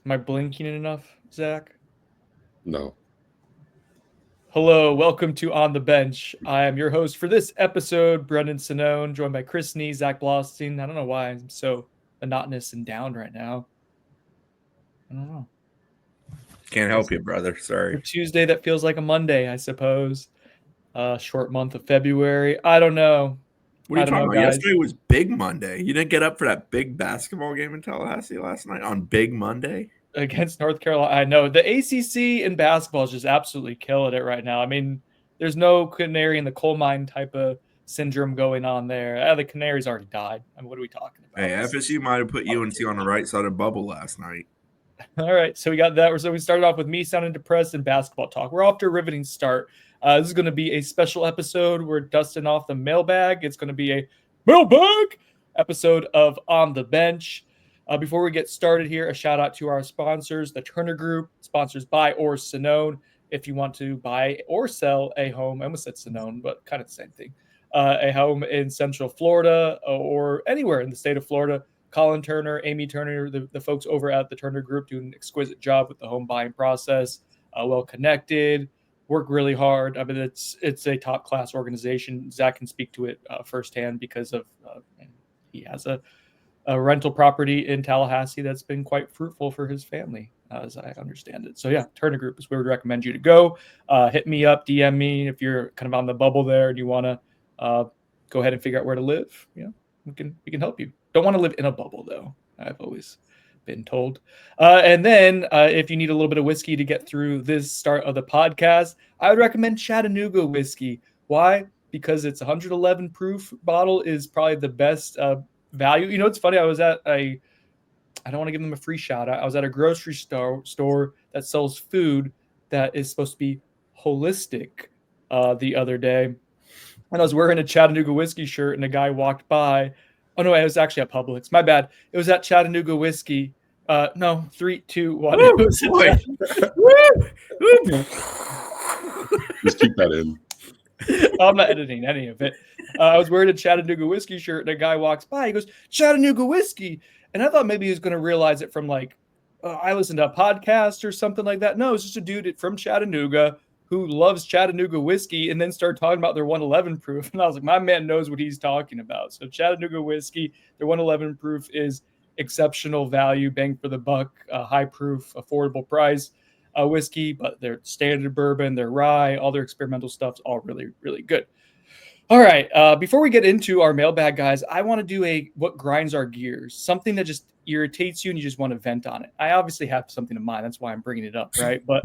Am I blinking enough, Zach? No. Hello, welcome to On the Bench. I am your host for this episode, Brendan Sinone, joined by Chris Nee, Zach Blostein. I don't know why I'm so monotonous and down right now. I don't know. Can't help you, brother. For Sorry. Tuesday, that feels like a Monday, I suppose. Short month of February. I don't know. What are I you don't talking know, about? guys. Yesterday was Big Monday. You didn't get up for that big basketball game in Tallahassee last night on Big Monday? Against North Carolina, I know the ACC in basketball is just absolutely killing it right now. I mean, there's no canary in the coal mine type of syndrome going on there. The canaries already died. I mean, what are we talking Hey, about? This is FSU might have put UNC on the right side of bubble last night. all right. So we got that. So we started off with me sounding depressed and basketball talk. We're off to a riveting start. This is going to be a special episode. We're dusting off the mailbag. It's going to be a mailbag episode of On the Bench. Before we get started here, a shout out to our sponsors, the Turner Group, sponsors by or Sinone. If you want to buy or sell a home, I almost said Sinone, but kind of the same thing, a home in Central Florida or anywhere in the state of Florida, Colin Turner, Amy Turner, the folks over at the Turner Group do an exquisite job with the home buying process. Well connected, work really hard. I mean, it's a top class organization. Zach can speak to it firsthand because of he has a rental property in Tallahassee that's been quite fruitful for his family, as I understand it. So yeah, Turner Group is where we would recommend you to go. Hit me up, DM me if you're kind of on the bubble there and you want to go ahead and figure out where to live. You know, we can help you. Don't want to live in a bubble though. I've always been told. And then if you need a little bit of whiskey to get through this start of the podcast, I would recommend Chattanooga whiskey. Why? Because it's 111 proof bottle is probably the best value. You know, it's funny. I was at I don't want to give them a free shout out. I was at a grocery store that sells food that is supposed to be holistic the other day. And I was wearing a Chattanooga whiskey shirt, and a guy walked by. Oh no, it was actually at Publix. My bad. It was at Chattanooga whiskey. No, three, two, one. It Oh, was boy. Just keep that in. I'm not editing any of it. I was wearing a Chattanooga whiskey shirt, and a guy walks by. He goes, "Chattanooga whiskey," and I thought maybe he was going to realize it from like I listened to a podcast or something like that. No, it's just a dude from Chattanooga who loves Chattanooga whiskey, and then started talking about their 111 proof, and I was like, my man knows what he's talking about. So Chattanooga whiskey, their 111 proof is exceptional value, bang for the buck, high proof, affordable price whiskey, but their standard bourbon, their rye, all their experimental stuff's all really, really good. All right. Before we get into our mailbag, guys, I want to do a what grinds our gears, something that just irritates you and you just want to vent on it. I obviously have something in mind. That's why I'm bringing it up, right? But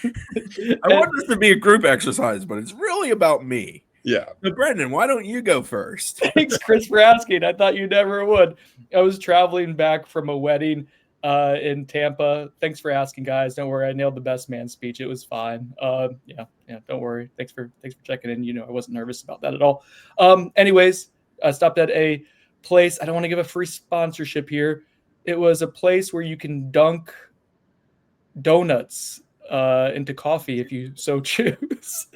I want this to be a group exercise, but it's really about me. Yeah. So, Brendan, why don't you go first? thanks, Chris, for asking. I thought you never would. I was traveling back from a wedding in Tampa. Thanks for asking, guys. Don't worry, I nailed the best man speech. It was fine. Yeah, don't worry. Thanks for checking in. You know, I wasn't nervous about that at all. Anyways, I stopped at a place. I don't want to give a free sponsorship here. It was a place where you can dunk donuts into coffee if you so choose.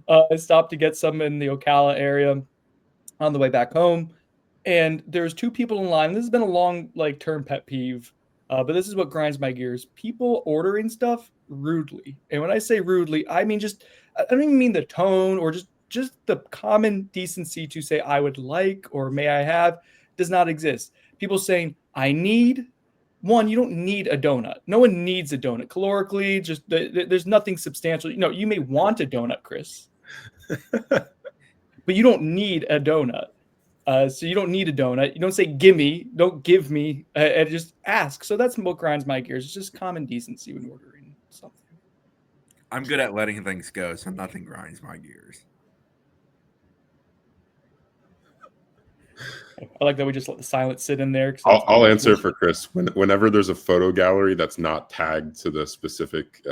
I stopped to get some in the Ocala area on the way back home, and there's two people in line. This has been a long like term pet peeve, but this is what grinds my gears: people ordering stuff rudely. And when I say rudely, I mean just I don't even mean the tone or just the common decency to say I would like or may I have does not exist. People saying I need one, you don't need a donut. No one needs a donut. Calorically, just there's nothing substantial. You know, you may want a donut, Chris, but you don't need a donut. So you don't need a donut. You don't say gimme, don't give me, and just ask. So that's what grinds my gears. It's just common decency when ordering something. I'm good at letting things go, so nothing grinds my gears. I like that we just let the silence sit in there. I'll answer for Chris. Whenever there's a photo gallery that's not tagged to the specific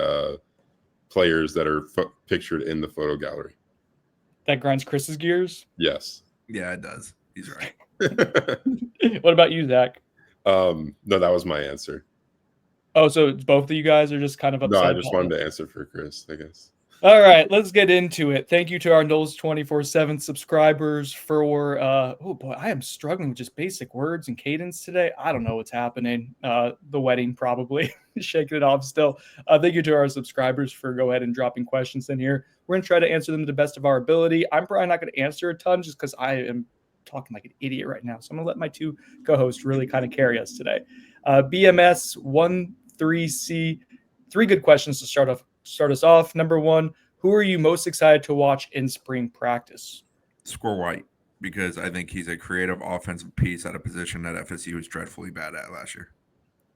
players that are pictured in the photo gallery. That grinds Chris's gears? Yes. Yeah, it does. He's right. What about you, Zach? No, that was my answer. Oh, so both of you guys are just kind of upset. No, I just wanted to answer for Chris, I guess. All right, let's get into it. Thank you to our Knowles 24/7 subscribers for oh boy, I am struggling with just basic words and cadence today. I don't know what's happening. The wedding probably shaking it off still. Thank you to our subscribers for go ahead and dropping questions in here. We're gonna try to answer them to the best of our ability. I'm probably not gonna answer a ton just because I am talking like an idiot right now. So I'm gonna let my two co-hosts really kind of carry us today. BMS 13C, three good questions to start us off. Number one, who are you most excited to watch in spring practice? Score White, because I think he's a creative offensive piece at a position that FSU was dreadfully bad at last year.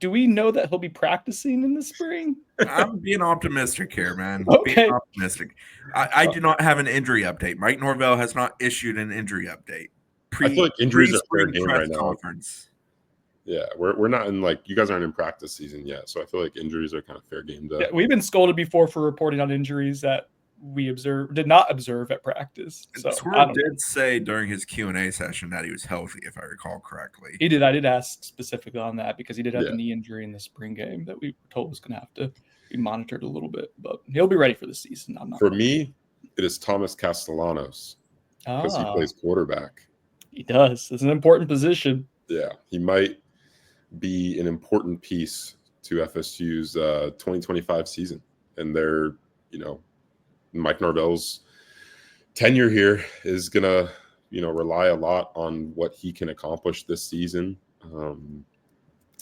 Do we know that he'll be practicing in the spring? I'm being optimistic here, man. Okay. Being optimistic. I do not have an injury update. Mike Norvell has not issued an injury update. I feel like injuries are fair Pre-spring game press right now. conference. Yeah, we're not in like you guys aren't in practice season yet, so I feel like injuries are kind of fair game. Yeah, we've been scolded before for reporting on injuries that we did not observe at practice. So Swerve did say during his Q&A session that he was healthy, if I recall correctly. He did. I did ask specifically on that because he did have Yeah. a knee injury in the spring game that we were told was going to have to be monitored a little bit, but he'll be ready for the season. I'm not. For me, it is Thomas Castellanos because he plays quarterback. He does. It's an important position. Yeah, he might be an important piece to FSU's 2025 season, and they're Mike Norvell's tenure here is gonna rely a lot on what he can accomplish this season.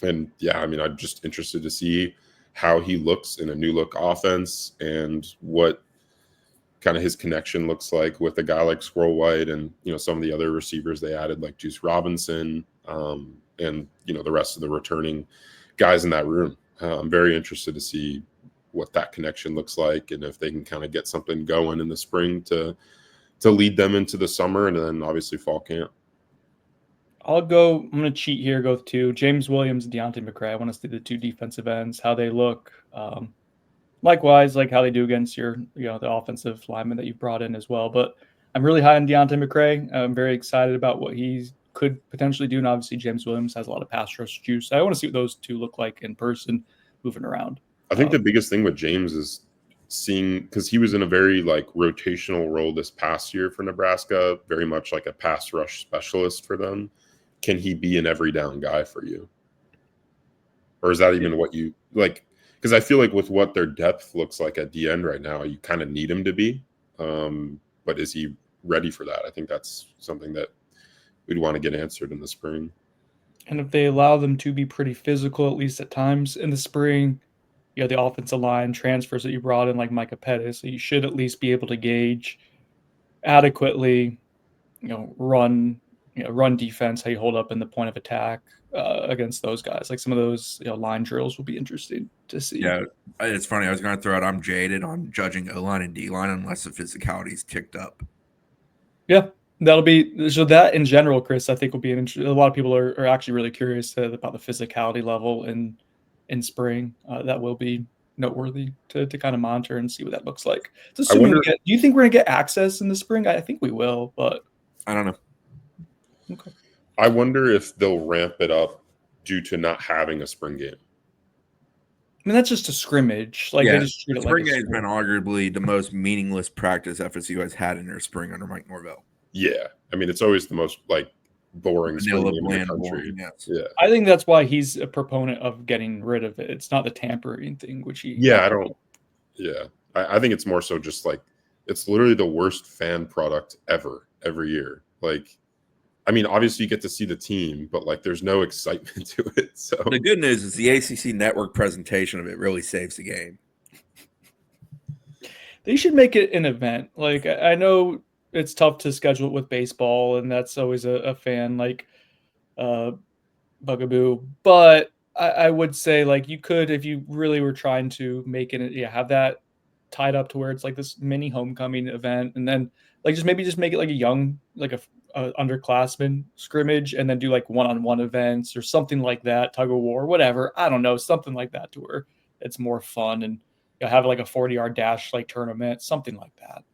And yeah, I mean, I'm just interested to see how he looks in a new look offense and what kind of his connection looks like with a guy like Squirrel White and some of the other receivers they added like Juice Robinson and the rest of the returning guys in that room. I'm very interested to see what that connection looks like and if they can kind of get something going in the spring to lead them into the summer and then obviously fall camp. I'm going to cheat here, go with two. James Williams and Deontay McCray. I want to see the two defensive ends, how they look. Likewise, like how they do against the offensive lineman that you brought in as well. But I'm really high on Deontay McCray. I'm very excited about what he could potentially do. And obviously, James Williams has a lot of pass rush juice. I want to see what those two look like in person moving around. I think the biggest thing with James is seeing, because he was in a very like rotational role this past year for Nebraska, very much like a pass rush specialist for them. Can he be an every down guy for you? Or is that even what you like? Because I feel like with what their depth looks like at the end right now, you kind of need him to be. But is he ready for that? I think that's something that we'd want to get answered in the spring. And if they allow them to be pretty physical, at least at times in the spring, the offensive line transfers that you brought in, like Micah Pettis, so you should at least be able to gauge adequately, run defense, how you hold up in the point of attack against those guys. Like some of those line drills will be interesting to see. Yeah, it's funny. I was going to throw out I'm jaded on judging O-line and D-line unless the physicality is ticked up. Yeah, that'll be so that in general, Chris, I think will be an interesting. A lot of people are actually really curious about the physicality level in spring. That will be noteworthy to kind of monitor and see what that looks like. So assuming do you think we're going to get access in the spring? I think we will, but I don't know. Okay. I wonder if they'll ramp it up due to not having a spring game. I mean, that's just a scrimmage. Like they just treat it spring like game has been arguably the most meaningless practice FSU has had in their spring under Mike Norvell. Yeah, I mean, it's always the most like boring spring game in the country. Yes. Yeah, I think that's why he's a proponent of getting rid of it. It's not the tampering thing, which he. Yeah, I don't. Yeah, I think it's more so just like it's literally the worst fan product ever every year. Like, I mean, obviously you get to see the team, but like there's no excitement to it. So the good news is the ACC network presentation of it really saves the game. They should make it an event. Like I know it's tough to schedule it with baseball, and that's always a fan like bugaboo. But I would say like you could, if you really were trying to make it, have that tied up to where it's like this mini homecoming event, and then like just make it like a young, like a underclassmen scrimmage, and then do like one-on-one events or something like that, tug of war, whatever. I don't know, something like that to where it's more fun and have like a 40-yard dash like tournament, something like that.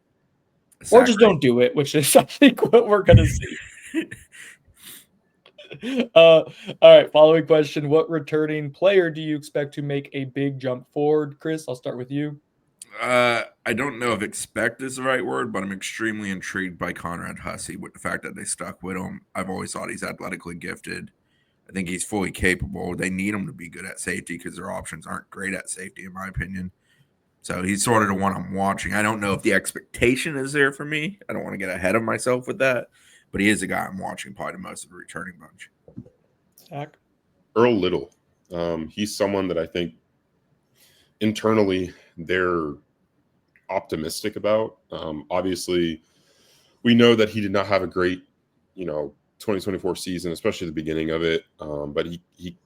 Exactly. Or just don't do it, which is I think what we're gonna see. All right, following question: what returning player do you expect to make a big jump forward? Chris, I'll start with you. I don't know if expect is the right word, but I'm extremely intrigued by Conrad Hussey with the fact that they stuck with him. I've always thought he's athletically gifted. I think he's fully capable. They need him to be good at safety because their options aren't great at safety, in my opinion. So he's sort of the one I'm watching. I don't know if the expectation is there for me. I don't want to get ahead of myself with that, but he is the guy I'm watching probably the most of the returning bunch. Zach? Earl Little. He's someone that I think internally they're optimistic about. Obviously, we know that he did not have a great, 2024 season, especially the beginning of it. But he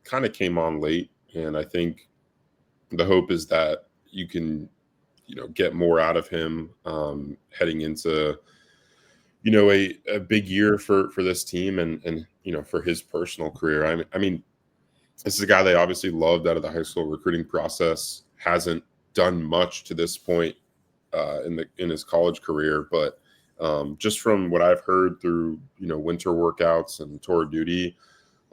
kind of came on late, and I think the hope is that you can, get more out of him heading into, a big year for this team and for his personal career. I mean, this is a guy they obviously loved out of the high school recruiting process. Hasn't done much to this point in his college career, but just from what I've heard through winter workouts and tour duty,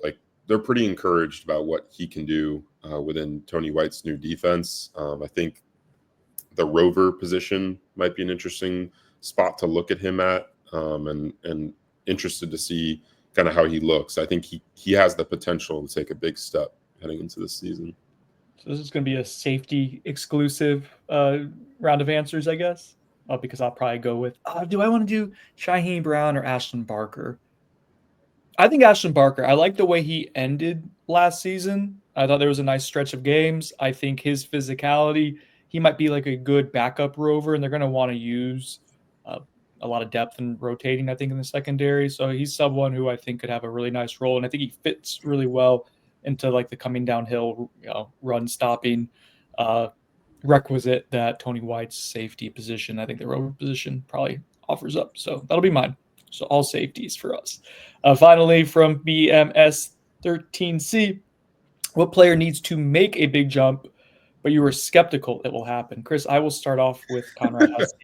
like they're pretty encouraged about what he can do within Tony White's new defense. I think the rover position might be an interesting spot to look at him at, and interested to see kind of how he looks. I think he has the potential to take a big step heading into this season. So this is going to be a safety exclusive round of answers, I guess, because I'll probably go with, do I want to do Shaheem Brown or Ashton Barker? I think Ashton Barker, I like the way he ended last season. I thought there was a nice stretch of games. I think his physicality, he might be like a good backup rover, and they're going to want to use a lot of depth and rotating, I think, in the secondary. So he's someone who I think could have a really nice role, and I think he fits really well into like the coming downhill, run stopping requisite that Tony White's safety position, I think the rover position probably offers up. So that'll be mine. So all safeties for us. Finally, from BMS 13C, what player needs to make a big jump, but you were skeptical it will happen? Chris, I will start off with Conrad Hussey.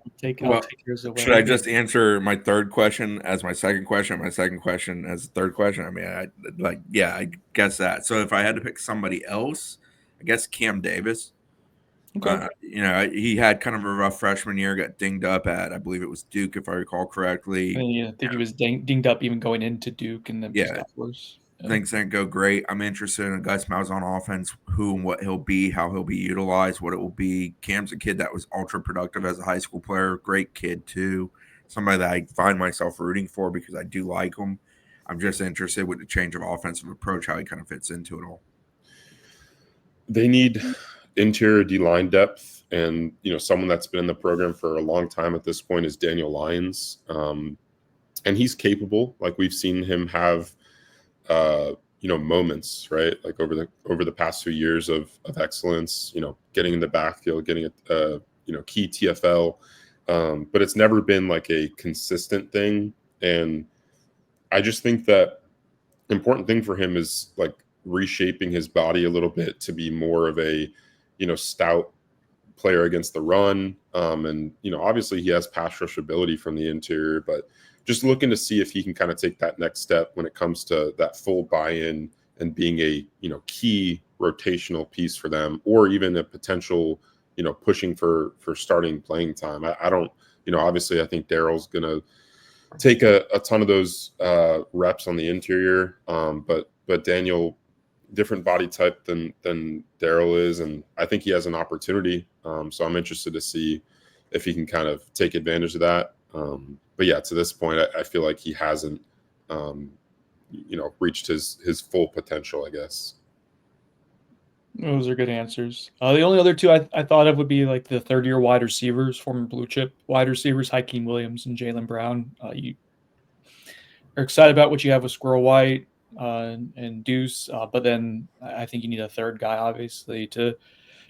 I'll take yours away. Should I just answer my third question as my second question, my second question as the third question? I mean, I guess that. So if I had to pick somebody else, I guess Cam Davis. Okay. He had kind of a rough freshman year, got dinged up at, I believe it was Duke, if I recall correctly. I think he was dinged up even going into Duke, and then just got worse. Things didn't go great. I'm interested in Gus Malzahn offense, who and what he'll be, how he'll be utilized, what it will be. Cam's a kid that was ultra productive as a high school player. Great kid, too. Somebody that I find myself rooting for because I do like him. I'm just interested with the change of offensive approach, how he kind of fits into it all. They need interior D-line depth, and someone that's been in the program for a long time at this point is Daniel Lyons, and he's capable. Like we've seen him have moments, right? Like over the past few years of excellence, getting in the backfield, getting a key TFL, but it's never been like a consistent thing. And I just think that important thing for him is like reshaping his body a little bit to be more of a stout player against the run. And obviously he has pass rush ability from the interior, but just looking to see if he can kind of take that next step when it comes to that full buy-in and being a key rotational piece for them, or even a potential pushing for starting playing time. I don't obviously I think Daryl's gonna take a ton of those reps on the interior, but Daniel, different body type than Daryl is, and I think he has an opportunity. So I'm interested to see if he can kind of take advantage of that. But yeah, to this point, I feel like he hasn't, reached his full potential, I guess. Those are good answers. The only other two I thought of would be like the third-year wide receivers, former blue chip wide receivers, Hakeem Williams and Jalen Brown. You are excited about what you have with Squirrel White and Deuce, but then I think you need a third guy, obviously, to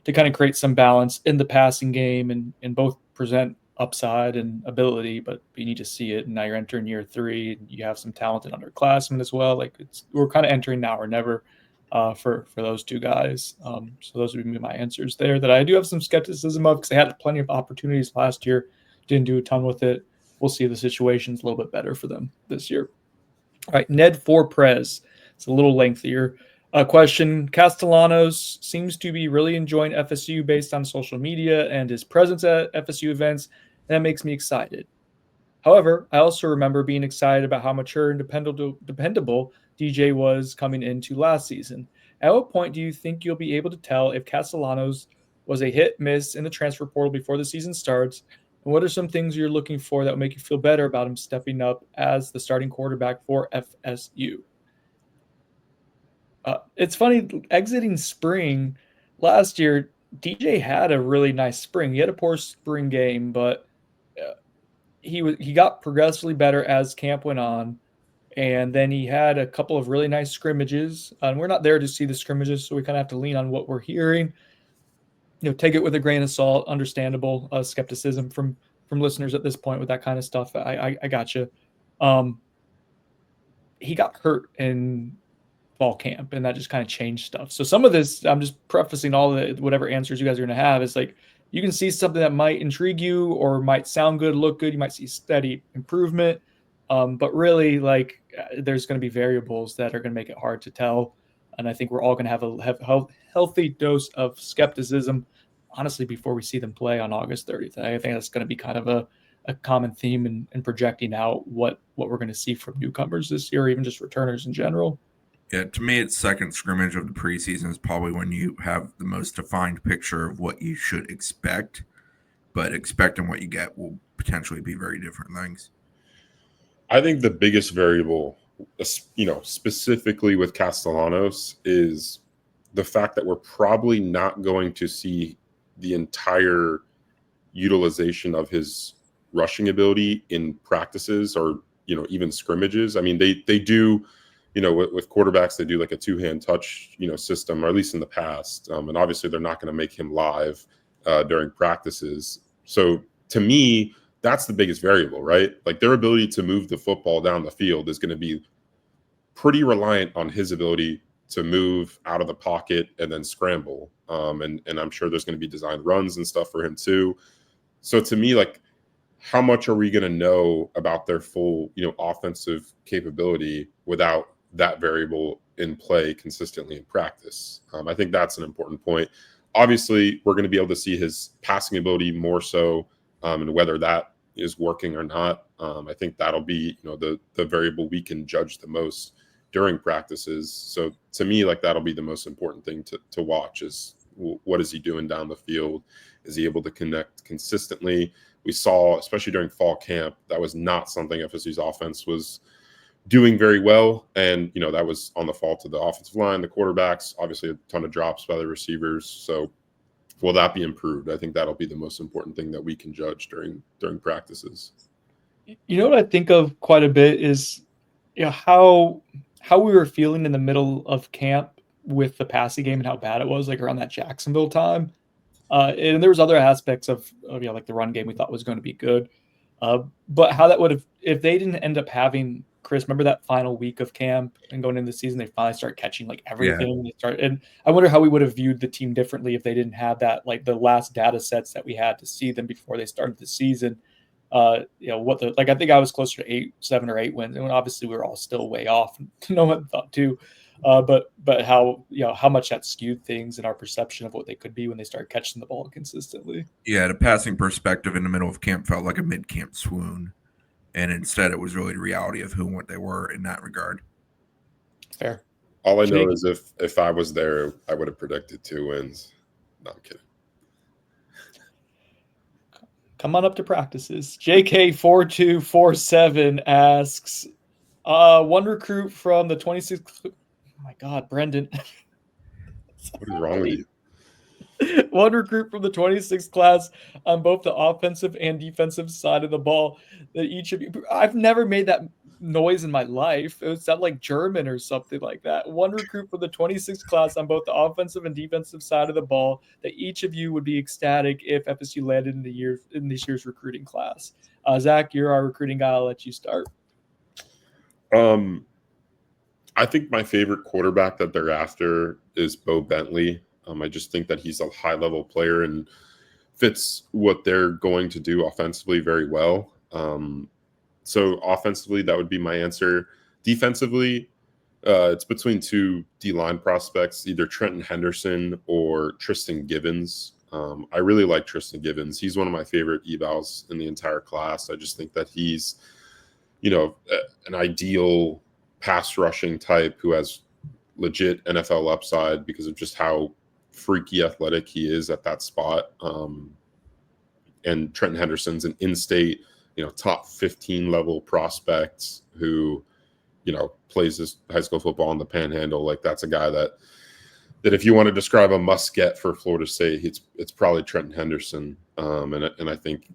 kind of create some balance in the passing game and both present upside and ability, but you need to see it. And now you're entering year 3, and you have some talented underclassmen as well. Like we're kind of entering now or never for those two guys. So those would be my answers there. That I do have some skepticism of because they had plenty of opportunities last year, didn't do a ton with it. We'll see the situation's a little bit better for them this year. All right, Ned for Prez. It's a little lengthier. A question: Castellanos seems to be really enjoying FSU based on social media and his presence at FSU events, and that makes me excited. However, I also remember being excited about how mature and dependable DJ was coming into last season. At what point do you think you'll be able to tell if Castellanos was a hit miss in the transfer portal before the season starts? And what are some things you're looking for that will make you feel better about him stepping up as the starting quarterback for FSU? It's funny, exiting spring last year, DJ had a really nice spring. He had a poor spring game, but uh, he got progressively better as camp went on, and then he had a couple of really nice scrimmages. And we're not there to see the scrimmages, so we kind of have to lean on what we're hearing. Take it with a grain of salt. Understandable skepticism from listeners at this point with that kind of stuff. I got you. He got hurt in fall camp, and that just kind of changed stuff. So some of this, I'm just prefacing all the whatever answers you guys are going to have, is like you can see something that might intrigue you or might sound good, look good. You might see steady improvement, but really, like there's going to be variables that are going to make it hard to tell. And I think we're all going to have a healthy dose of skepticism, honestly, before we see them play on August 30th. I think that's going to be kind of a common theme in projecting out what we're going to see from newcomers this year, or even just returners in general. Yeah, to me, it's second scrimmage of the preseason is probably when you have the most defined picture of what you should expect, but expecting what you get will potentially be very different things. I think the biggest variable, specifically with Castellanos, is the fact that we're probably not going to see the entire utilization of his rushing ability in practices or, even scrimmages. I mean, they do, with quarterbacks, they do like a two-hand touch, system, or at least in the past. And obviously they're not going to make him live during practices. So to me, that's the biggest variable, right? Like their ability to move the football down the field is going to be pretty reliant on his ability to move out of the pocket and then scramble. And I'm sure there's going to be designed runs and stuff for him too. So to me, like, how much are we going to know about their full, offensive capability without that variable in play consistently in practice? I think that's an important point. Obviously, we're going to be able to see his passing ability more so, and whether that is working or not. I think that'll be, the variable we can judge the most during practices. So to me, like that'll be the most important thing to watch is what is he doing down the field? Is he able to connect consistently? We saw, especially during fall camp, that was not something FSU's offense was doing very well. And, that was on the fault of the offensive line, the quarterbacks, obviously a ton of drops by the receivers. So will that be improved? I think that'll be the most important thing that we can judge during practices. What I think of quite a bit is how we were feeling in the middle of camp with the passing game and how bad it was, like around that Jacksonville time. And there was other aspects of like the run game we thought was going to be good. But how that would have, if they didn't end up having Chris, remember that final week of camp and going into the season, they finally start catching like everything. Yeah. And I wonder how we would have viewed the team differently if they didn't have that, like the last data sets that we had to see them before they started the season. I think I was closer to 7 or 8 wins, and obviously we were all still way off. No one thought too. But how much that skewed things and our perception of what they could be when they started catching the ball consistently. Yeah, the passing perspective in the middle of camp felt like a mid-camp swoon, and instead it was really the reality of who and what they were in that regard. Fair. All I know is if I was there, I would have predicted 2 wins. No, I'm kidding. Come on up to practices. JK4247 asks, one recruit from the 26th. Oh my God, Brendan. What is wrong with you? One recruit from the 26th class on both the offensive and defensive side of the ball that each of you. I've never made that noise in my life. It would sound like German or something like that. One recruit from the 26th class on both the offensive and defensive side of the ball that each of you would be ecstatic if FSU landed in this year's recruiting class. Zach, you're our recruiting guy. I'll let you start. I think my favorite quarterback that they're after is Bo Bentley. I just think that he's a high-level player and fits what they're going to do offensively very well. So offensively, that would be my answer. Defensively, It's between two D-line prospects, either Trenton Henderson or Tristan Gibbons. I really like Tristan Gibbons. He's one of my favorite evals in the entire class. I just think that he's, an ideal pass rushing type who has legit NFL upside because of just how freaky athletic he is at that spot. And Trenton Henderson's an in-state, top 15 level prospect who, plays his high school football in the Panhandle. Like that's a guy that if you want to describe a must get for Florida State, it's probably Trenton Henderson. And I think,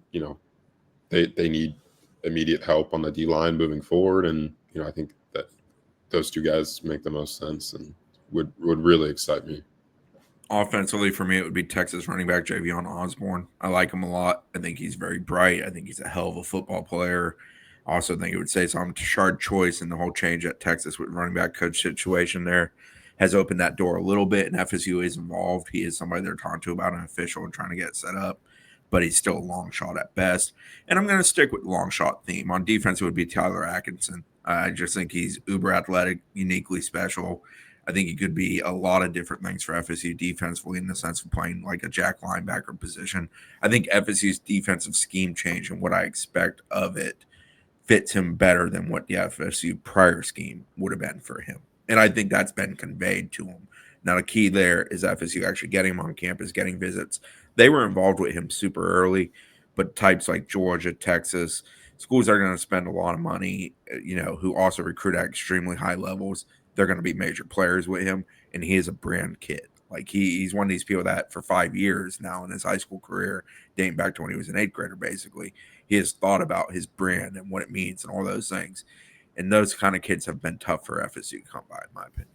they need immediate help on the D line moving forward. And, I think that those two guys make the most sense and would really excite me. Offensively, for me, it would be Texas running back Javion Osborne. I like him a lot. I think he's very bright. I think he's a hell of a football player. I also think it would say some Tashard Choice and the whole change at Texas with running back coach situation there has opened that door a little bit, and FSU is involved. He is somebody they're talking to about an official and trying to get it set up, but he's still a long shot at best. And I'm going to stick with the long shot theme. On defense, it would be Tyler Atkinson. I just think he's uber athletic, uniquely special. I think he could be a lot of different things for FSU defensively in the sense of playing like a jack linebacker position. I think FSU's defensive scheme change and what I expect of it fits him better than what the FSU prior scheme would have been for him. And I think that's been conveyed to him. Now, the key there is FSU actually getting him on campus, getting visits. They were involved with him super early, but types like Georgia, Texas, schools that are going to spend a lot of money, who also recruit at extremely high levels, they're going to be major players with him, and he is a brand kid. Like he's one of these people that for 5 years now in his high school career, dating back to when he was an 8th grader, basically, he has thought about his brand and what it means and all those things. And those kind of kids have been tough for FSU to come by, in my opinion.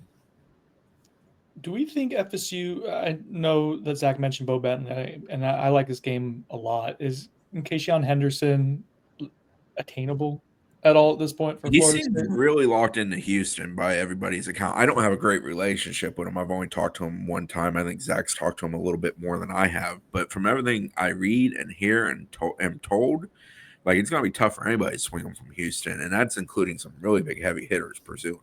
Do we think FSU, I know that Zach mentioned Bo Benton, and I like this game a lot. Is Keyshawn Henderson attainable at all at this point for He Florida seems State? really locked into Houston by everybody's account. I don't have a great relationship with him. I've only talked to him one time. I think Zach's talked to him a little bit more than I have. But from everything I read and hear and am told, like it's going to be tough for anybody to swing him from Houston, and that's including some really big heavy hitters pursuing.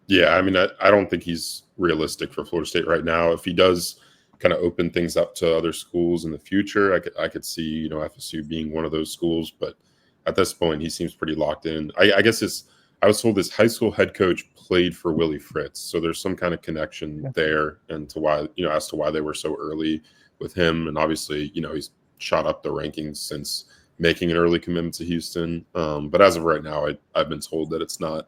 Yeah, I mean, I don't think he's realistic for Florida State right now. If he does kind of open things up to other schools in the future, I could see, FSU being one of those schools. But at this point, he seems pretty locked in. I guess I was told his high school head coach played for Willie Fritz. So there's some kind of connection there and to why, as to why they were so early with him. And obviously, he's shot up the rankings since making an early commitment to Houston. But as of right now, I've been told that it's not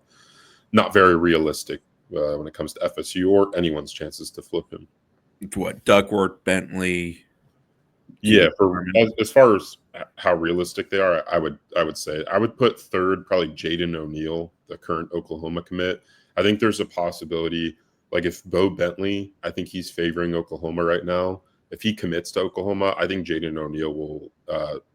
very realistic when it comes to FSU or anyone's chances to flip him. What, Duckworth, Bentley? Yeah, as far as how realistic they are, I would say I would put third probably Jaden O'Neal, the current Oklahoma commit. I think there's a possibility, like if Bo Bentley, I think he's favoring Oklahoma right now. If he commits to Oklahoma, I think Jaden O'Neal will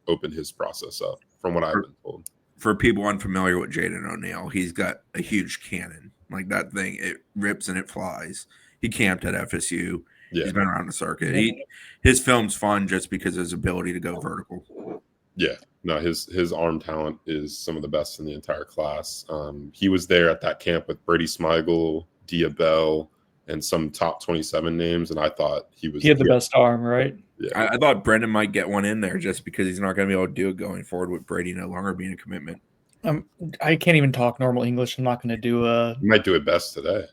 open his process up, from what I've been told. For people unfamiliar with Jaden O'Neal, he's got a huge cannon. Like that thing, it rips and it flies. He camped at FSU. Yeah. He's been around the circuit. His film's fun just because of his ability to go vertical. Yeah. No, his arm talent is some of the best in the entire class. He was there at that camp with Brady Smigel, Diabell, and some top 27 names, and I thought he had the best arm, right? Yeah. I thought Brendan might get one in there just because he's not going to be able to do it going forward with Brady no longer being a commitment. I can't even talk normal English. I'm not going to do a. You might do it best today.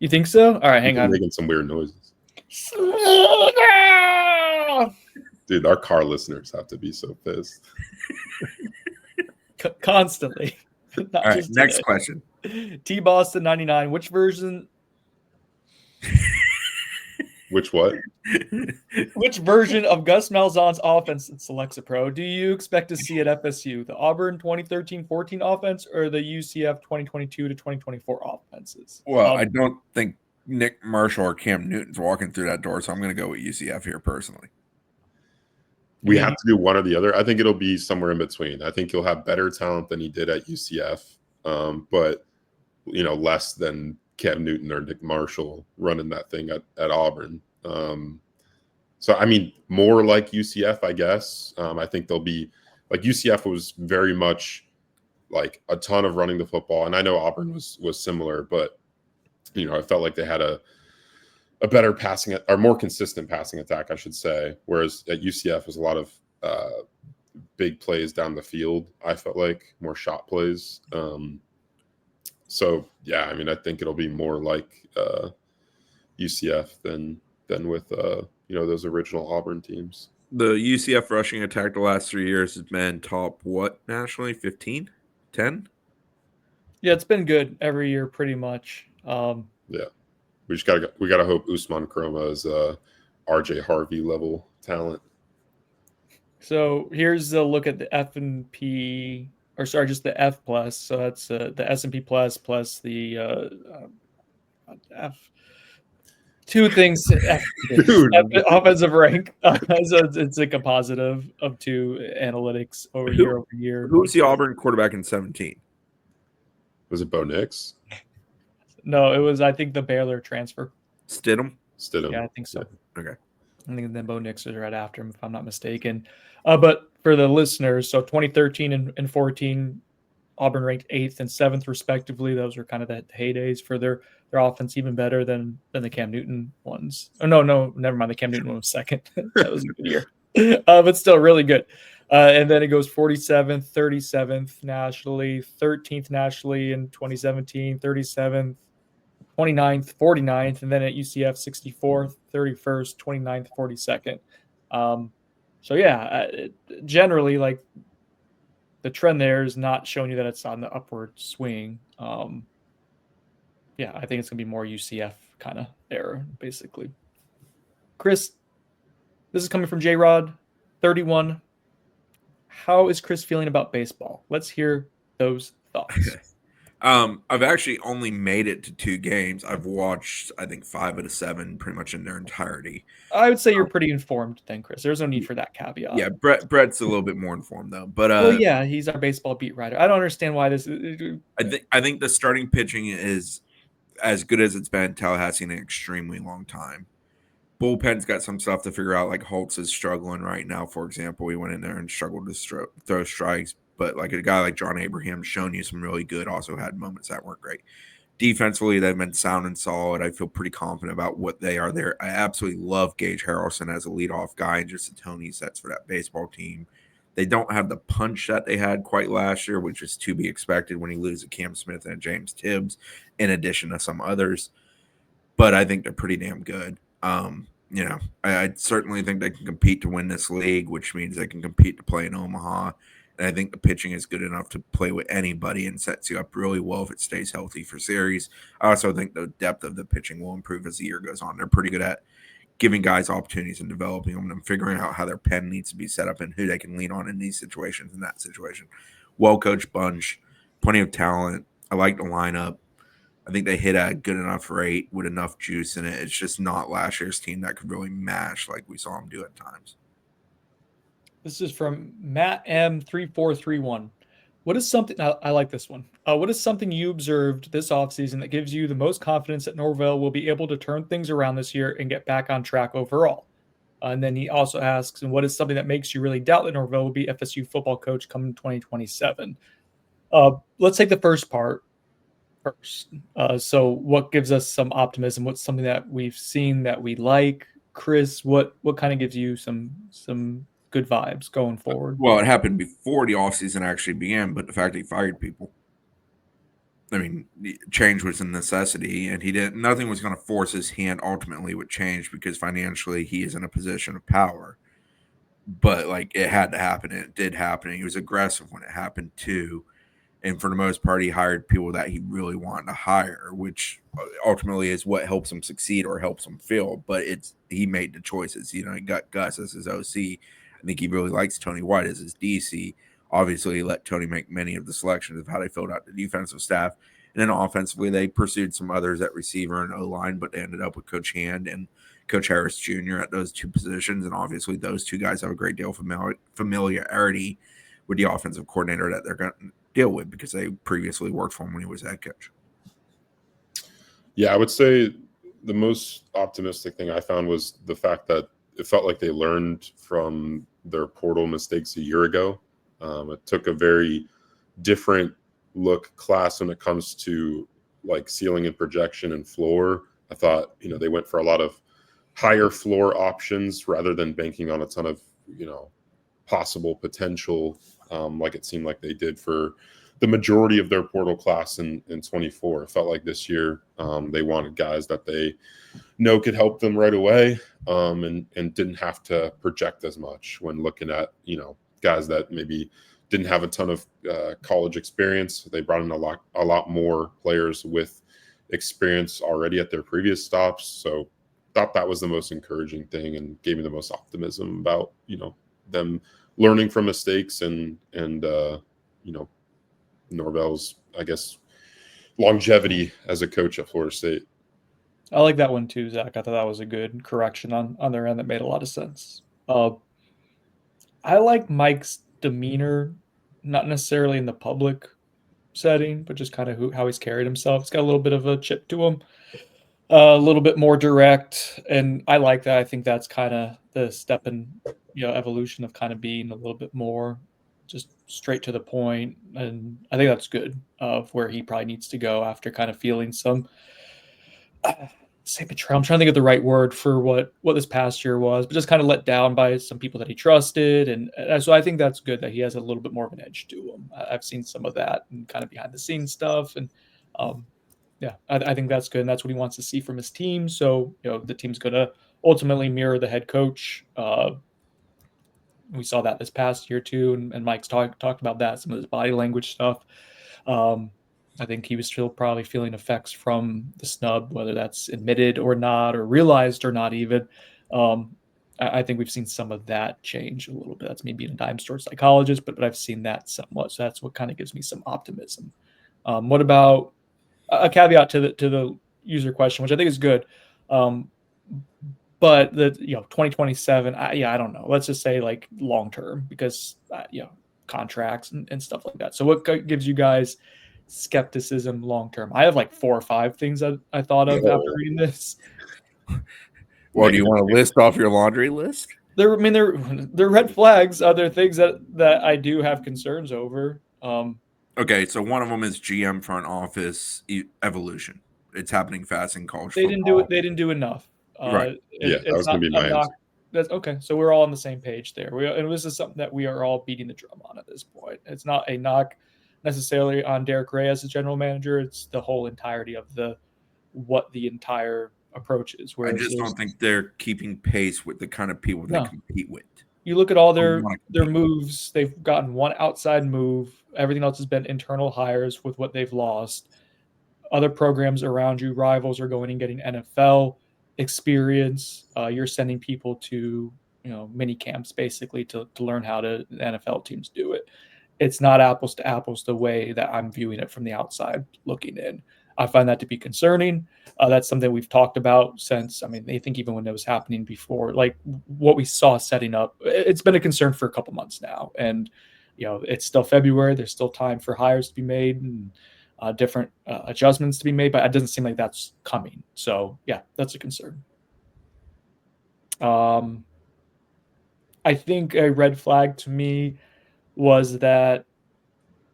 You think so? All right, hang on. Making some weird noises. Dude, our car listeners have to be so pissed. Constantly. All right, next question. T Boston 99. Which version? Which what? Which version of Gus Malzahn's offense in Selexa Pro do you expect to see at FSU? The Auburn 2013-14 offense or the UCF 2022 to 2024 offenses? Well, I don't think Nick Marshall or Cam Newton's walking through that door, so I'm going to go with UCF here personally. We have to do one or the other. I think it'll be somewhere in between. I think he'll have better talent than he did at UCF, but less than Cam Newton or Nick Marshall running that thing at Auburn. So, I mean, more like UCF, I guess. I think they'll be like UCF was very much like a ton of running the football. And I know Auburn was similar, but I felt like they had a better passing or more consistent passing attack, I should say. Whereas at UCF was a lot of big plays down the field. I felt like more shot plays. So yeah, I mean, I think it'll be more like UCF than with those original Auburn teams. The UCF rushing attack the last 3 years has been top what nationally? 15? 10? Yeah, it's been good every year pretty much. Yeah. We gotta hope Usman Kroma is RJ Harvey level talent. So here's a look at the F&P, or sorry, just the F plus. So that's the S&P plus the F. Two things. Offensive rank. So it's like a positive of 2 analytics year over year. Who was the Auburn quarterback in 17? Was it Bo Nix? No, it was, I think, the Baylor transfer. Stidham? Yeah, I think so. Yeah. Okay. I think then Bo Nix was right after him, if I'm not mistaken. But for the listeners, so 2013 and 14, Auburn ranked 8th and 7th respectively. Those were kind of the heydays for their offense, even better than the Cam Newton ones. Oh no, never mind. The Cam Newton one was second. That was a good year, but still really good. And then it goes 47th, 37th nationally, 13th nationally in 2017, 37th, 29th, 49th, and then at UCF 64th, 31st, 29th, 42nd. So yeah, generally like the trend there is not showing you that it's on the upward swing. Yeah, I think it's gonna be more UCF kind of era, basically. Chris, this is coming from J-Rod, 31. How is Chris feeling about baseball? Let's hear those thoughts. I've actually only made it to 2 games. I've watched, I think, 5 out of 7 pretty much in their entirety. I would say you're pretty informed then, Chris. There's no need for that caveat. Yeah, Brett's a little bit more informed though. But well, yeah, he's our baseball beat writer. I don't understand why this. I think the starting pitching is as good as it's been Tallahassee in an extremely long time. Bullpen's got some stuff to figure out. Like Holtz is struggling right now. For example, he went in there and struggled to throw strikes. But like a guy like John Abraham's shown you some really good. Also had moments that weren't great. Defensively, they've been sound and solid. I feel pretty confident about what they are there. I absolutely love Gage Harrelson as a leadoff guy and just a tone he sets for that baseball team. They don't have the punch that they had quite last year, which is to be expected when you lose a Cam Smith and a James Tibbs, in addition to some others. But I think they're pretty damn good. I certainly think they can compete to win this league, which means they can compete to play in Omaha. And I think the pitching is good enough to play with anybody and sets you up really well if it stays healthy for series. I also think the depth of the pitching will improve as the year goes on. They're pretty good at giving guys opportunities and developing them and figuring out how their pen needs to be set up and who they can lean on in these situations and that situation. Well-coached bunch, plenty of talent. I like the lineup. I think they hit at a good enough rate with enough juice in it. It's just not last year's team that could really mash like we saw them do at times. This is from Matt M3431. What is something I like this one? What is something you observed this offseason that gives you the most confidence that Norvell will be able to turn things around this year and get back on track overall? And then he also asks, and what is something that makes you really doubt that Norvell will be FSU football coach coming 2027? Let's take the first part first. So what gives us some optimism? What's something that we've seen that we like? Chris, what kind of gives you some good vibes going forward? Well, it happened before the offseason actually began, but the fact that he fired people. I mean, change was a necessity, and nothing was going to force his hand ultimately with change because financially he is in a position of power. But like it had to happen, and it did happen. And he was aggressive when it happened too. And for the most part, he hired people that he really wanted to hire, which ultimately is what helps him succeed or helps him fail. But he made the choices. He got Gus as his OC. I think he really likes Tony White as his DC. Obviously, he let Tony make many of the selections of how they filled out the defensive staff. And then offensively, they pursued some others at receiver and O-line, but they ended up with Coach Hand and Coach Harris Jr. at those 2 positions. And obviously, those 2 guys have a great deal of familiarity with the offensive coordinator that they're going to deal with because they previously worked for him when he was head coach. Yeah, I would say the most optimistic thing I found was the fact that it felt like they learned from their portal mistakes a year ago. It took a very different look class when it comes to like ceiling and projection and floor. I thought, they went for a lot of higher floor options rather than banking on a ton of, possible potential, like it seemed like they did for the majority of their portal class in 24. It felt like this year they wanted guys that they know could help them right away, and didn't have to project as much when looking at, guys that maybe didn't have a ton of college experience. They brought in a lot more players with experience already at their previous stops. So thought that was the most encouraging thing and gave me the most optimism about, them learning from mistakes and Norvell's, I guess, longevity as a coach at Florida State. I like that one too, Zach. I thought that was a good correction on their end that made a lot of sense. I like Mike's demeanor, not necessarily in the public setting, but just kind of how he's carried himself. He's got a little bit of a chip to him, a little bit more direct, and I like that. I think that's kind of the step in, evolution of kind of being a little bit more just straight to the point, and I think that's good of where he probably needs to go after kind of feeling some say betrayal. I'm trying to think of the right word for what this past year was, but just kind of let down by some people that he trusted, and so I think that's good that he has a little bit more of an edge to him. I've seen some of that and kind of behind the scenes stuff, and yeah, I think that's good, and that's what he wants to see from his team. So the team's going to ultimately mirror the head coach. We saw that this past year too, and Mike's talked about that, some of his body language stuff. I think he was still probably feeling effects from the snub, whether that's admitted or not, or realized or not even. I think we've seen some of that change a little bit. That's me being a dime store psychologist, but I've seen that somewhat. So that's what kind of gives me some optimism. What about a caveat to the user question, which I think is good? But the 2027, I don't know. Let's just say like long term, because contracts and stuff like that. So what gives you guys skepticism long term? I have like 4 or 5 things that I thought of after reading this. Well, do you want to list off your laundry list? They're red flags. They're things that I do have concerns over. Okay, so one of them is GM front office evolution. It's happening fast in college They football. didn't do it. They didn't do enough. Right. That was going to be my answer. That's okay. So we're all on the same page there. And this is something that we are all beating the drum on at this point. It's not a knock necessarily on Derek Ray as the general manager. It's the whole entirety of what the entire approach is. I just don't think they're keeping pace with the kind of people they compete with. You look at all their moves. They've gotten one outside move. Everything else has been internal hires with what they've lost. Other programs around you, rivals, are going and getting NFL experience. You're sending people to mini camps basically to learn how the NFL teams do it. It's not apples to apples the way that I'm viewing it from the outside looking in. I find that to be concerning. That's something we've talked about since, I think even when it was happening before, like what we saw setting up, it's been a concern for a couple months now. And, it's still February. There's still time for hires to be made and different adjustments to be made, but it doesn't seem like that's coming. So yeah, that's a concern. I think a red flag to me was that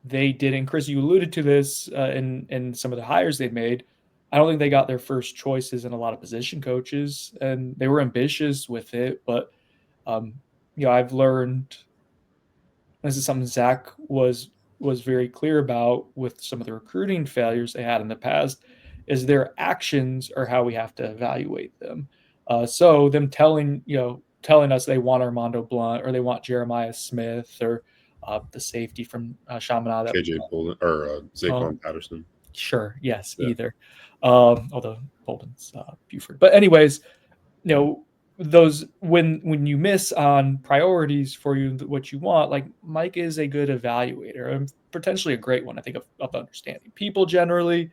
they didn't, Chris, you alluded to this in some of the hires they made. I don't think they got their first choices in a lot of position coaches, and they were ambitious with it. But, I've learned, this is something Zach was very clear about with some of the recruiting failures they had in the past, is their actions are how we have to evaluate them. So them telling us they want Armando Blunt or they want Jeremiah Smith or the safety from Chaminade. KJ Bolden or Zaquan Patterson. Sure. Yes. Yeah. Either. Although Bolden's Buford. But anyways, those when you miss on priorities for you, what you want, like Mike is a good evaluator and potentially a great one, I think, of understanding people generally.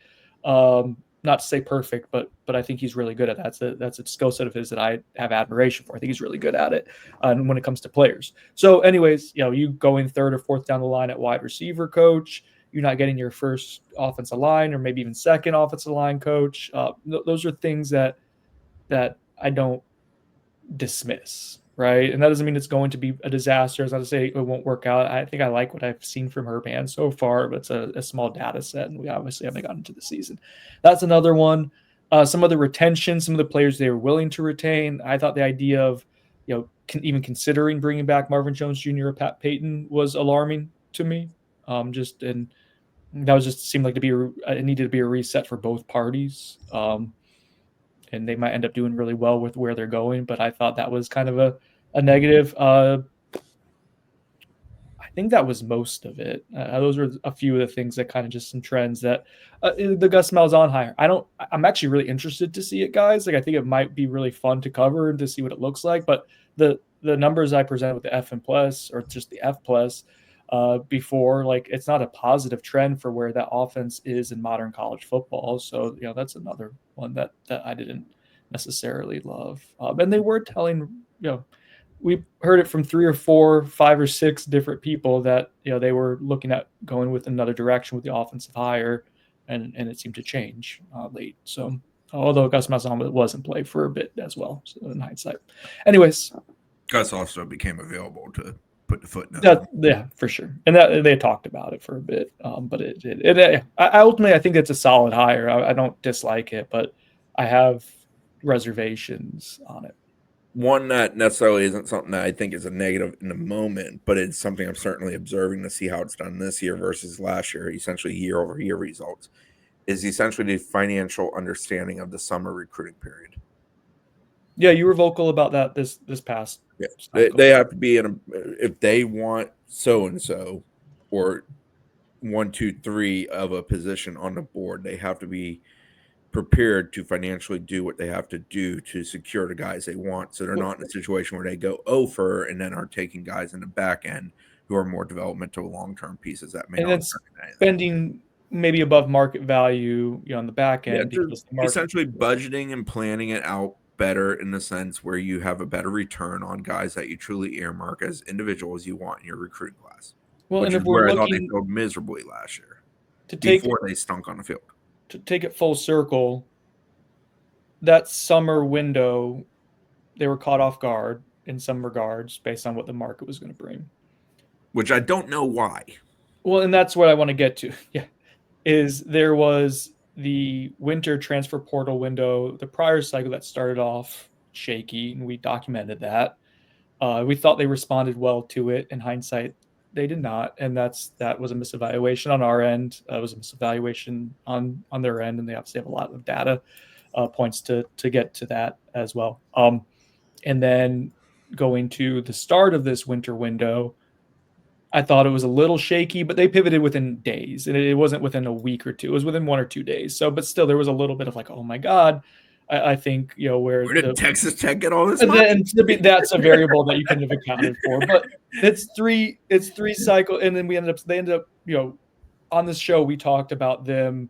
Not to say perfect, but I think he's really good at that. That's a skill set of his that I have admiration for. I think he's really good at it when it comes to players. So anyways, you going third or fourth down the line at wide receiver coach, you're not getting your first offensive line or maybe even second offensive line coach. Those are things that I don't dismiss. right? And that doesn't mean it's going to be a disaster. It's not to say it won't work out. I think I like what I've seen from her band so far, but it's a small data set, and we obviously haven't gotten into the season. That's another one. Some of the retention, some of the players they were willing to retain. I thought the idea of, even considering bringing back Marvin Jones Jr. or Pat Payton was alarming to me. And that was just seemed like it needed to be a reset for both parties. And they might end up doing really well with where they're going. But I thought that was kind of a negative. I think that was most of it. Those were a few of the things that kind of just some trends that the Gus Malzahn hire. I'm actually really interested to see it, guys. Like, I think it might be really fun to cover and to see what it looks like. But the numbers I presented with the F and plus, or just the F plus, before, like, it's not a positive trend for where that offense is in modern college football. So, that's another one that I didn't necessarily love. And they were telling, we heard it from 3 or 4, 5 or 6 different people that, they were looking at going with another direction with the offensive hire, and it seemed to change late. So, although Gus Malzahn was in play for a bit as well, so in hindsight. Anyways, Gus also became available to put the foot down. Yeah, for sure. And that they talked about it for a bit, but I ultimately, I think it's a solid hire. I don't dislike it, but I have reservations on it. One that necessarily isn't something that I think is a negative in the moment, but it's something I'm certainly observing to see how it's done this year versus last year, essentially year-over-year results, is essentially the financial understanding of the summer recruiting period. Yeah, you were vocal about that this past. Yeah, they have to be if they want so-and-so or 1, 2, 3 of a position on the board, they have to be prepared to financially do what they have to do to secure the guys they want. So they're not in a situation where they go over and then are taking guys in the back end who are more developmental long-term pieces that may not spending maybe above market value on the back end. Essentially budgeting and planning it out better in the sense where you have a better return on guys that you truly earmark as individuals you want in your recruiting class. Well, which is where I thought they failed miserably last year before they stunk on the field. To take it full circle, that summer window, they were caught off guard in some regards based on what the market was going to bring. Which I don't know why. Well, and that's what I want to get to. Yeah. Is there was the winter transfer portal window, the prior cycle that started off shaky, and we documented that. We thought they responded well to it. In hindsight, they did not, and that was a misevaluation on our end. It was a misevaluation on their end, and they obviously have a lot of data points to get to that as well. And then going to the start of this winter window, I thought it was a little shaky, but they pivoted within days, and it wasn't within a week or two. It was within 1 or 2 days. So, but still, there was a little bit of like, oh my God. I think, where did Texas Tech get all this money? And that's a variable that you couldn't have accounted for. But it's three cycle, and then they ended up, on this show we talked about them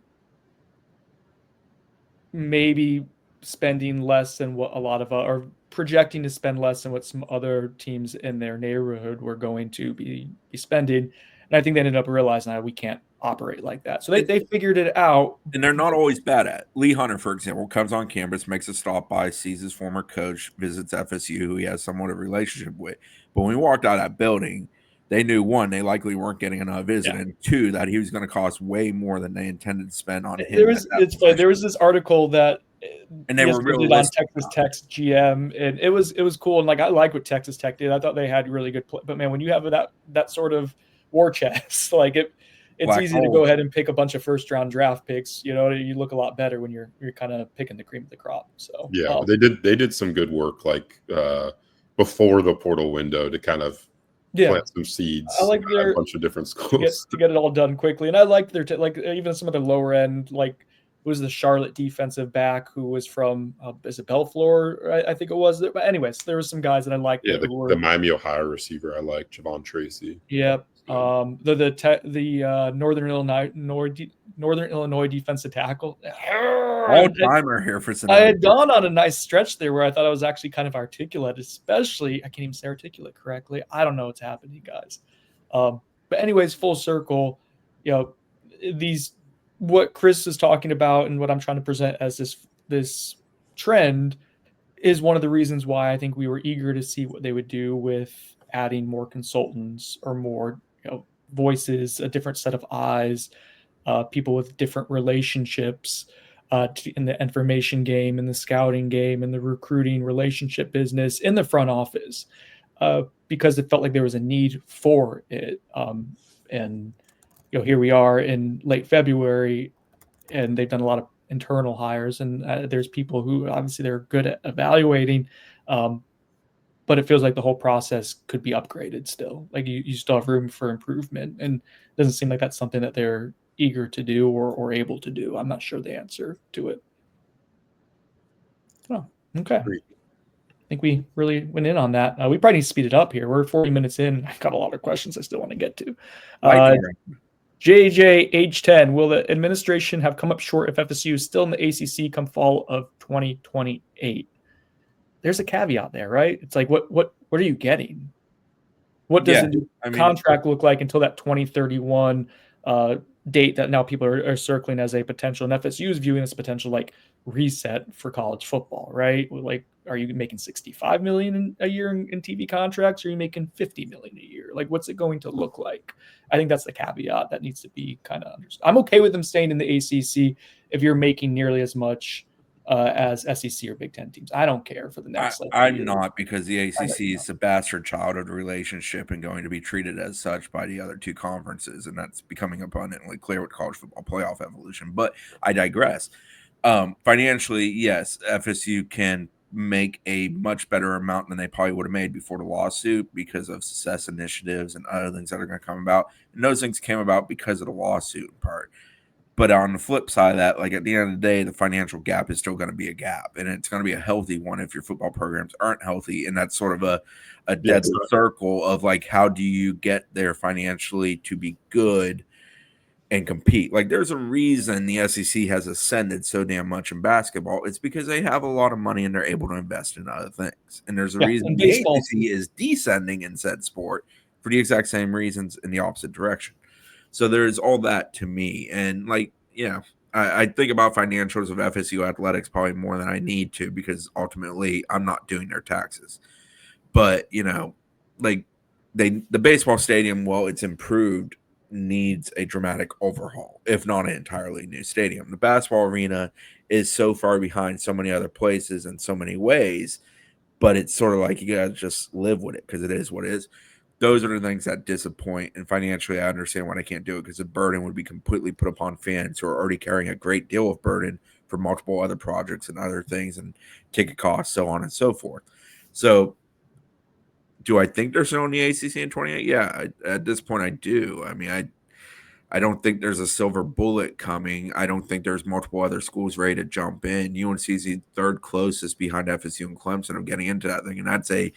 maybe spending less than what a lot of or projecting to spend less than what some other teams in their neighborhood were going to be spending. And I think they ended up realizing that we can't operate like that. So they figured it out. And they're not always bad at it. Lee Hunter, for example, comes on campus, makes a stop by, sees his former coach, visits FSU, who he has somewhat of a relationship with. But when we walked out of that building, they knew, 1, they likely weren't getting another visit, and 2, that he was going to cost way more than they intended to spend on him. There was this article that and they were really on Texas Tech's GM, and it was cool. And like, I like what Texas Tech did. I thought they had really good play. But man, when you have that sort of war chest, like it's Black easy hole. To go ahead and pick a bunch of first round draft picks. You look a lot better when you're kind of picking the cream of the crop. So yeah, they did some good work like before the portal window to kind of plant some seeds. I like a bunch of different schools to get it all done quickly, and I liked their even some of the lower end, like was the Charlotte defensive back who was from is it Belfleur? I think it was. But anyways, there was some guys that I liked. Yeah, the Miami, Ohio receiver I like, Javon Tracy. Yep. The Northern Illinois defensive tackle. All timer here for some. I had gone on a nice stretch there where I thought I was actually kind of articulate, especially I can't even say articulate correctly. I don't know what's happening, guys. But anyways, full circle, what Chris is talking about and what I'm trying to present as this trend is one of the reasons why I think we were eager to see what they would do with adding more consultants or more, voices, a different set of eyes, people with different relationships in the information game, in the scouting game, in the recruiting relationship business, in the front office, because it felt like there was a need for it. And here we are in late February, and they've done a lot of internal hires, and there's people who obviously they're good at evaluating. But it feels like the whole process could be upgraded still. Like you still have room for improvement, and it doesn't seem like that's something that they're eager to do or able to do. I'm not sure the answer to it. Oh, okay. I think we really went in on that. We probably need to speed it up here. We're 40 minutes in. I've got a lot of questions I still want to get to. JJ H10, will the administration have come up short if FSU is still in the ACC come fall of 2028? There's a caveat there, right? It's like, what are you getting? What does the contract look like until that 2031 date that now people are circling as a potential, and FSU is viewing as potential like reset for college football, right? Like, are you making $65 million a year in TV contracts, or are you making $50 million a year? Like, what's it going to look like? I think that's the caveat that needs to be kind of understood. I'm okay with them staying in the ACC if you're making nearly as much as SEC or Big Ten teams. I don't care for the next. I'm not, because the ACC is the bastard child of the relationship and going to be treated as such by the other two conferences, and that's becoming abundantly clear with college football playoff evolution. But I digress. Financially, yes, FSU can make a much better amount than they probably would have made before the lawsuit because of success initiatives and other things that are going to come about. And those things came about because of the lawsuit in part. But on the flip side of that, like at the end of the day, the financial gap is still going to be a gap, and it's going to be a healthy one if your football programs aren't healthy. And that's sort of a dead circle of like, how do you get there financially to be good and compete? Like, there's a reason the SEC has ascended so damn much in basketball. It's because they have a lot of money and they're able to invest in other things. And there's a reason the ACC is descending in said sport for the exact same reasons in the opposite direction. So there's all that to me. And like, I think about financials of FSU athletics probably more than I need to, because ultimately I'm not doing their taxes. But, like the baseball stadium, while it's improved, needs a dramatic overhaul, if not an entirely new stadium. The basketball arena is so far behind so many other places in so many ways, but it's sort of like you gotta just live with it because it is what it is. Those are the things that disappoint, and financially I understand why I can't do it, because the burden would be completely put upon fans who are already carrying a great deal of burden for multiple other projects and other things and ticket costs, so on and so forth. So do I think they're still in the ACC in 28? Yeah, at this point I do. I mean, I don't think there's a silver bullet coming. I don't think there's multiple other schools ready to jump in. UNC is the third closest behind FSU and Clemson of getting into that thing, and that's a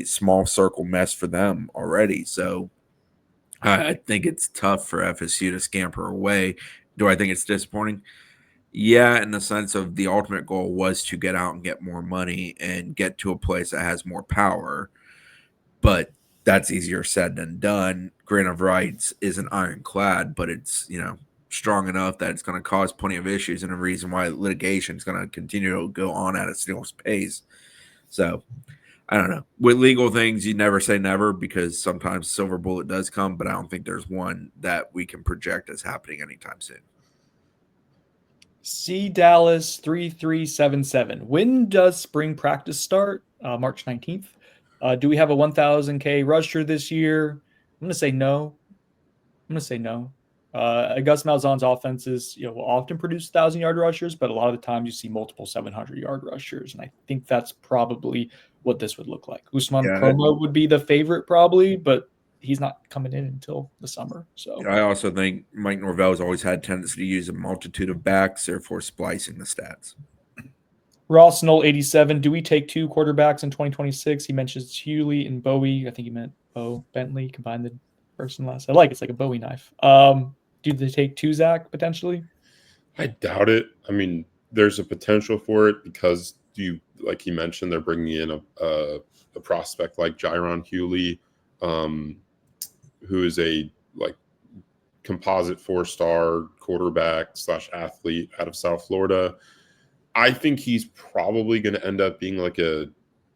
small circle mess for them already. So I think it's tough for FSU to scamper away. Do I think it's disappointing? Yeah, in the sense of the ultimate goal was to get out and get more money and get to a place that has more power. But that's easier said than done. Grant of rights isn't ironclad, but it's, strong enough that it's going to cause plenty of issues, and a reason why litigation is going to continue to go on at a snail's pace. So I don't know. With legal things, you never say never, because sometimes silver bullet does come, but I don't think there's one that we can project as happening anytime soon. C Dallas 3377. When does spring practice start? March 19th. Do we have a 1,000K rusher this year? I'm going to say no. Gus Malzahn's offenses, will often produce 1,000-yard rushers, but a lot of the times you see multiple 700-yard rushers, and I think that's probably what this would look like. Usman Promo would be the favorite probably, but he's not coming in until the summer. So I also think Mike Norvell's always had a tendency to use a multitude of backs, therefore splicing the stats. Ross Knoll 87. Do we take two quarterbacks in 2026? He mentions Hewley and Bowie. I think he meant Bo Bentley. Combined the first and last. I like it's like a Bowie knife. Do they take two, Zach, potentially? I doubt it. I mean, there's a potential for it because like he mentioned, they're bringing in a prospect like Jaron Hewley, who is a composite 4-star quarterback / athlete out of South Florida. I think he's probably going to end up being like a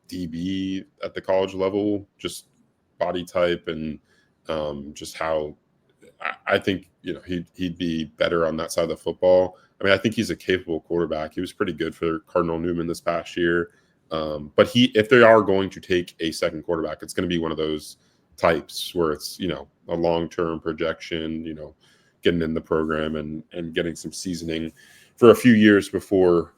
DB at the college level, just body type and just how I think he'd be better on that side of the football. I mean, I think he's a capable quarterback. He was pretty good for Cardinal Newman this past year. But if they are going to take a second quarterback, it's going to be one of those types where it's a long-term projection, getting in the program and getting some seasoning for a few years before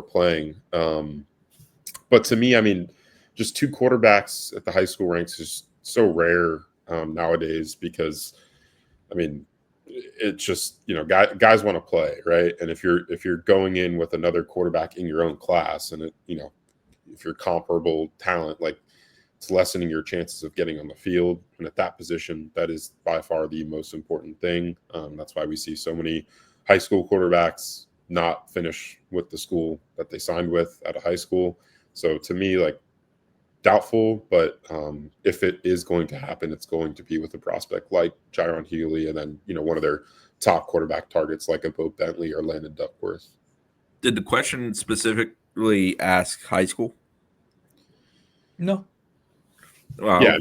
playing. But to me, I mean, just two quarterbacks at the high school ranks is so rare nowadays because, I mean, it's just guys want to play, right? And if you're going in with another quarterback in your own class, and if you're comparable talent, like it's lessening your chances of getting on the field. And at that position, that is by far the most important thing. That's why we see so many high school quarterbacks not finish with the school that they signed with at a high school. So to me, like, doubtful, but if it is going to happen, it's going to be with a prospect like Jaron Healy, and then one of their top quarterback targets like a Bo Bentley or Landon Duckworth. Did the question specifically ask high school? No. Well, yeah,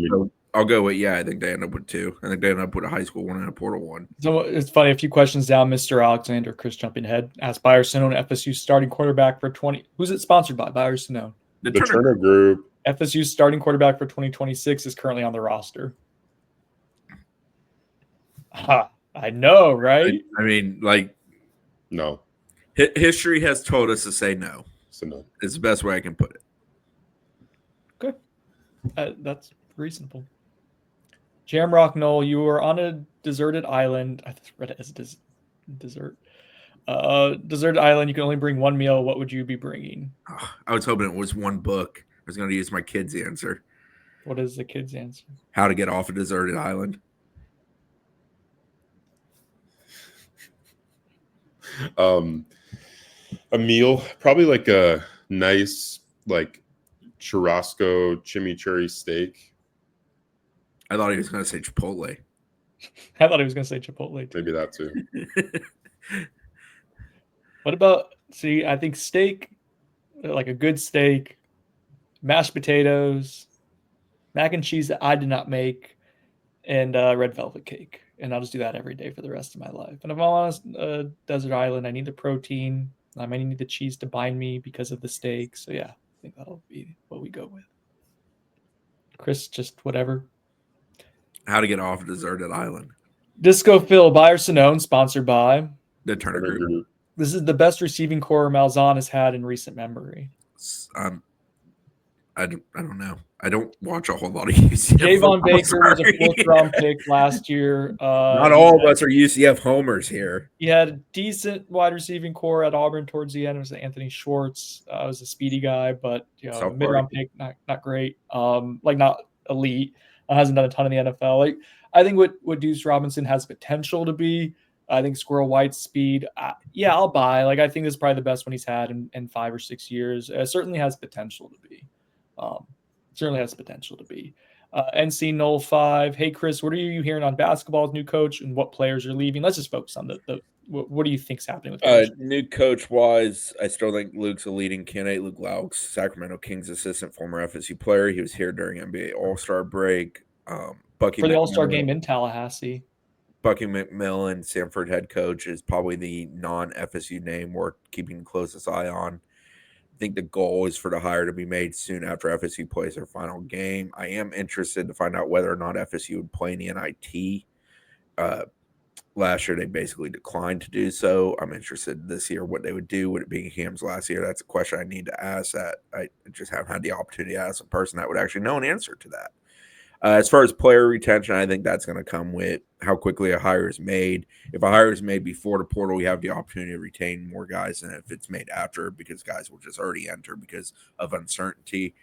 I'll go with I think they end up with two. I think they end up with a high school one and a portal one. So it's funny. A few questions down, Mr. Alexander, Chris jumping ahead. Asked Bayer Sinone, FSU starting quarterback for 20. Who's it sponsored by? Bayer Sinone. The Turner Group. FSU's starting quarterback for 2026 is currently on the roster. I know, right? I mean, like, no. History has told us to say no. So no. It's the best way I can put it. Okay. That's reasonable. Jamrock Knoll, you were on a deserted island. I read it as dessert. Deserted island, you can only bring one meal. What would you be bringing? I was hoping it was one book. I was going to use my kid's answer. What is the kid's answer? How to get off a deserted island. A meal, probably like a nice like churrasco chimichurri steak. I thought he was going to say Chipotle. I thought he was going to say Chipotle too. Maybe that too. What about, I think steak, like a good steak, mashed potatoes, mac and cheese that I did not make, and red velvet cake. And I'll just do that every day for the rest of my life. And if I'm on a desert island, I need the protein. I might need the cheese to bind me because of the steak. So, yeah, I think that'll be what we go with. Chris, just whatever. How to get off a deserted island. Disco Phil, Bayer Sinone, sponsored by the Turner Group. This is the best receiving core Malzahn has had in recent memory. I don't know. I don't watch a whole lot of UCF. Javon Baker was a 4th-round pick last year. Not all of us are UCF homers here. He had a decent wide receiving core at Auburn towards the end. It was Anthony Schwartz. Was a speedy guy, but mid-round pick, not great. Not elite. Hasn't done a ton in the NFL. I think what Deuce Robinson has potential to be. I think Squirrel White's speed. I'll buy. I think this is probably the best one he's had in 5 or 6 years. Certainly has potential to be. NC 05. Hey, Chris, what are you hearing on basketball's new coach and what players are leaving? Let's just focus on what do you think's happening with new coach wise? I still think Luke's a leading candidate. Luke Laux, Sacramento Kings assistant, former FSU player. He was here during NBA All-Star break. Bucky for the All-Star game in Tallahassee. Bucky McMillan, Samford head coach, is probably the non-FSU name worth keeping the closest eye on. I think the goal is for the hire to be made soon after FSU plays their final game. I am interested to find out whether or not FSU would play in the NIT. Last year, they basically declined to do so. I'm interested this year what they would do with it being Ham's last year. That's a question I need to ask that I just haven't had the opportunity to ask a person that would actually know an answer to that. As far as player retention, I think that's going to come with how quickly a hire is made. If a hire is made before the portal, we have the opportunity to retain more guys than if it's made after, because guys will just already enter because of uncertainty.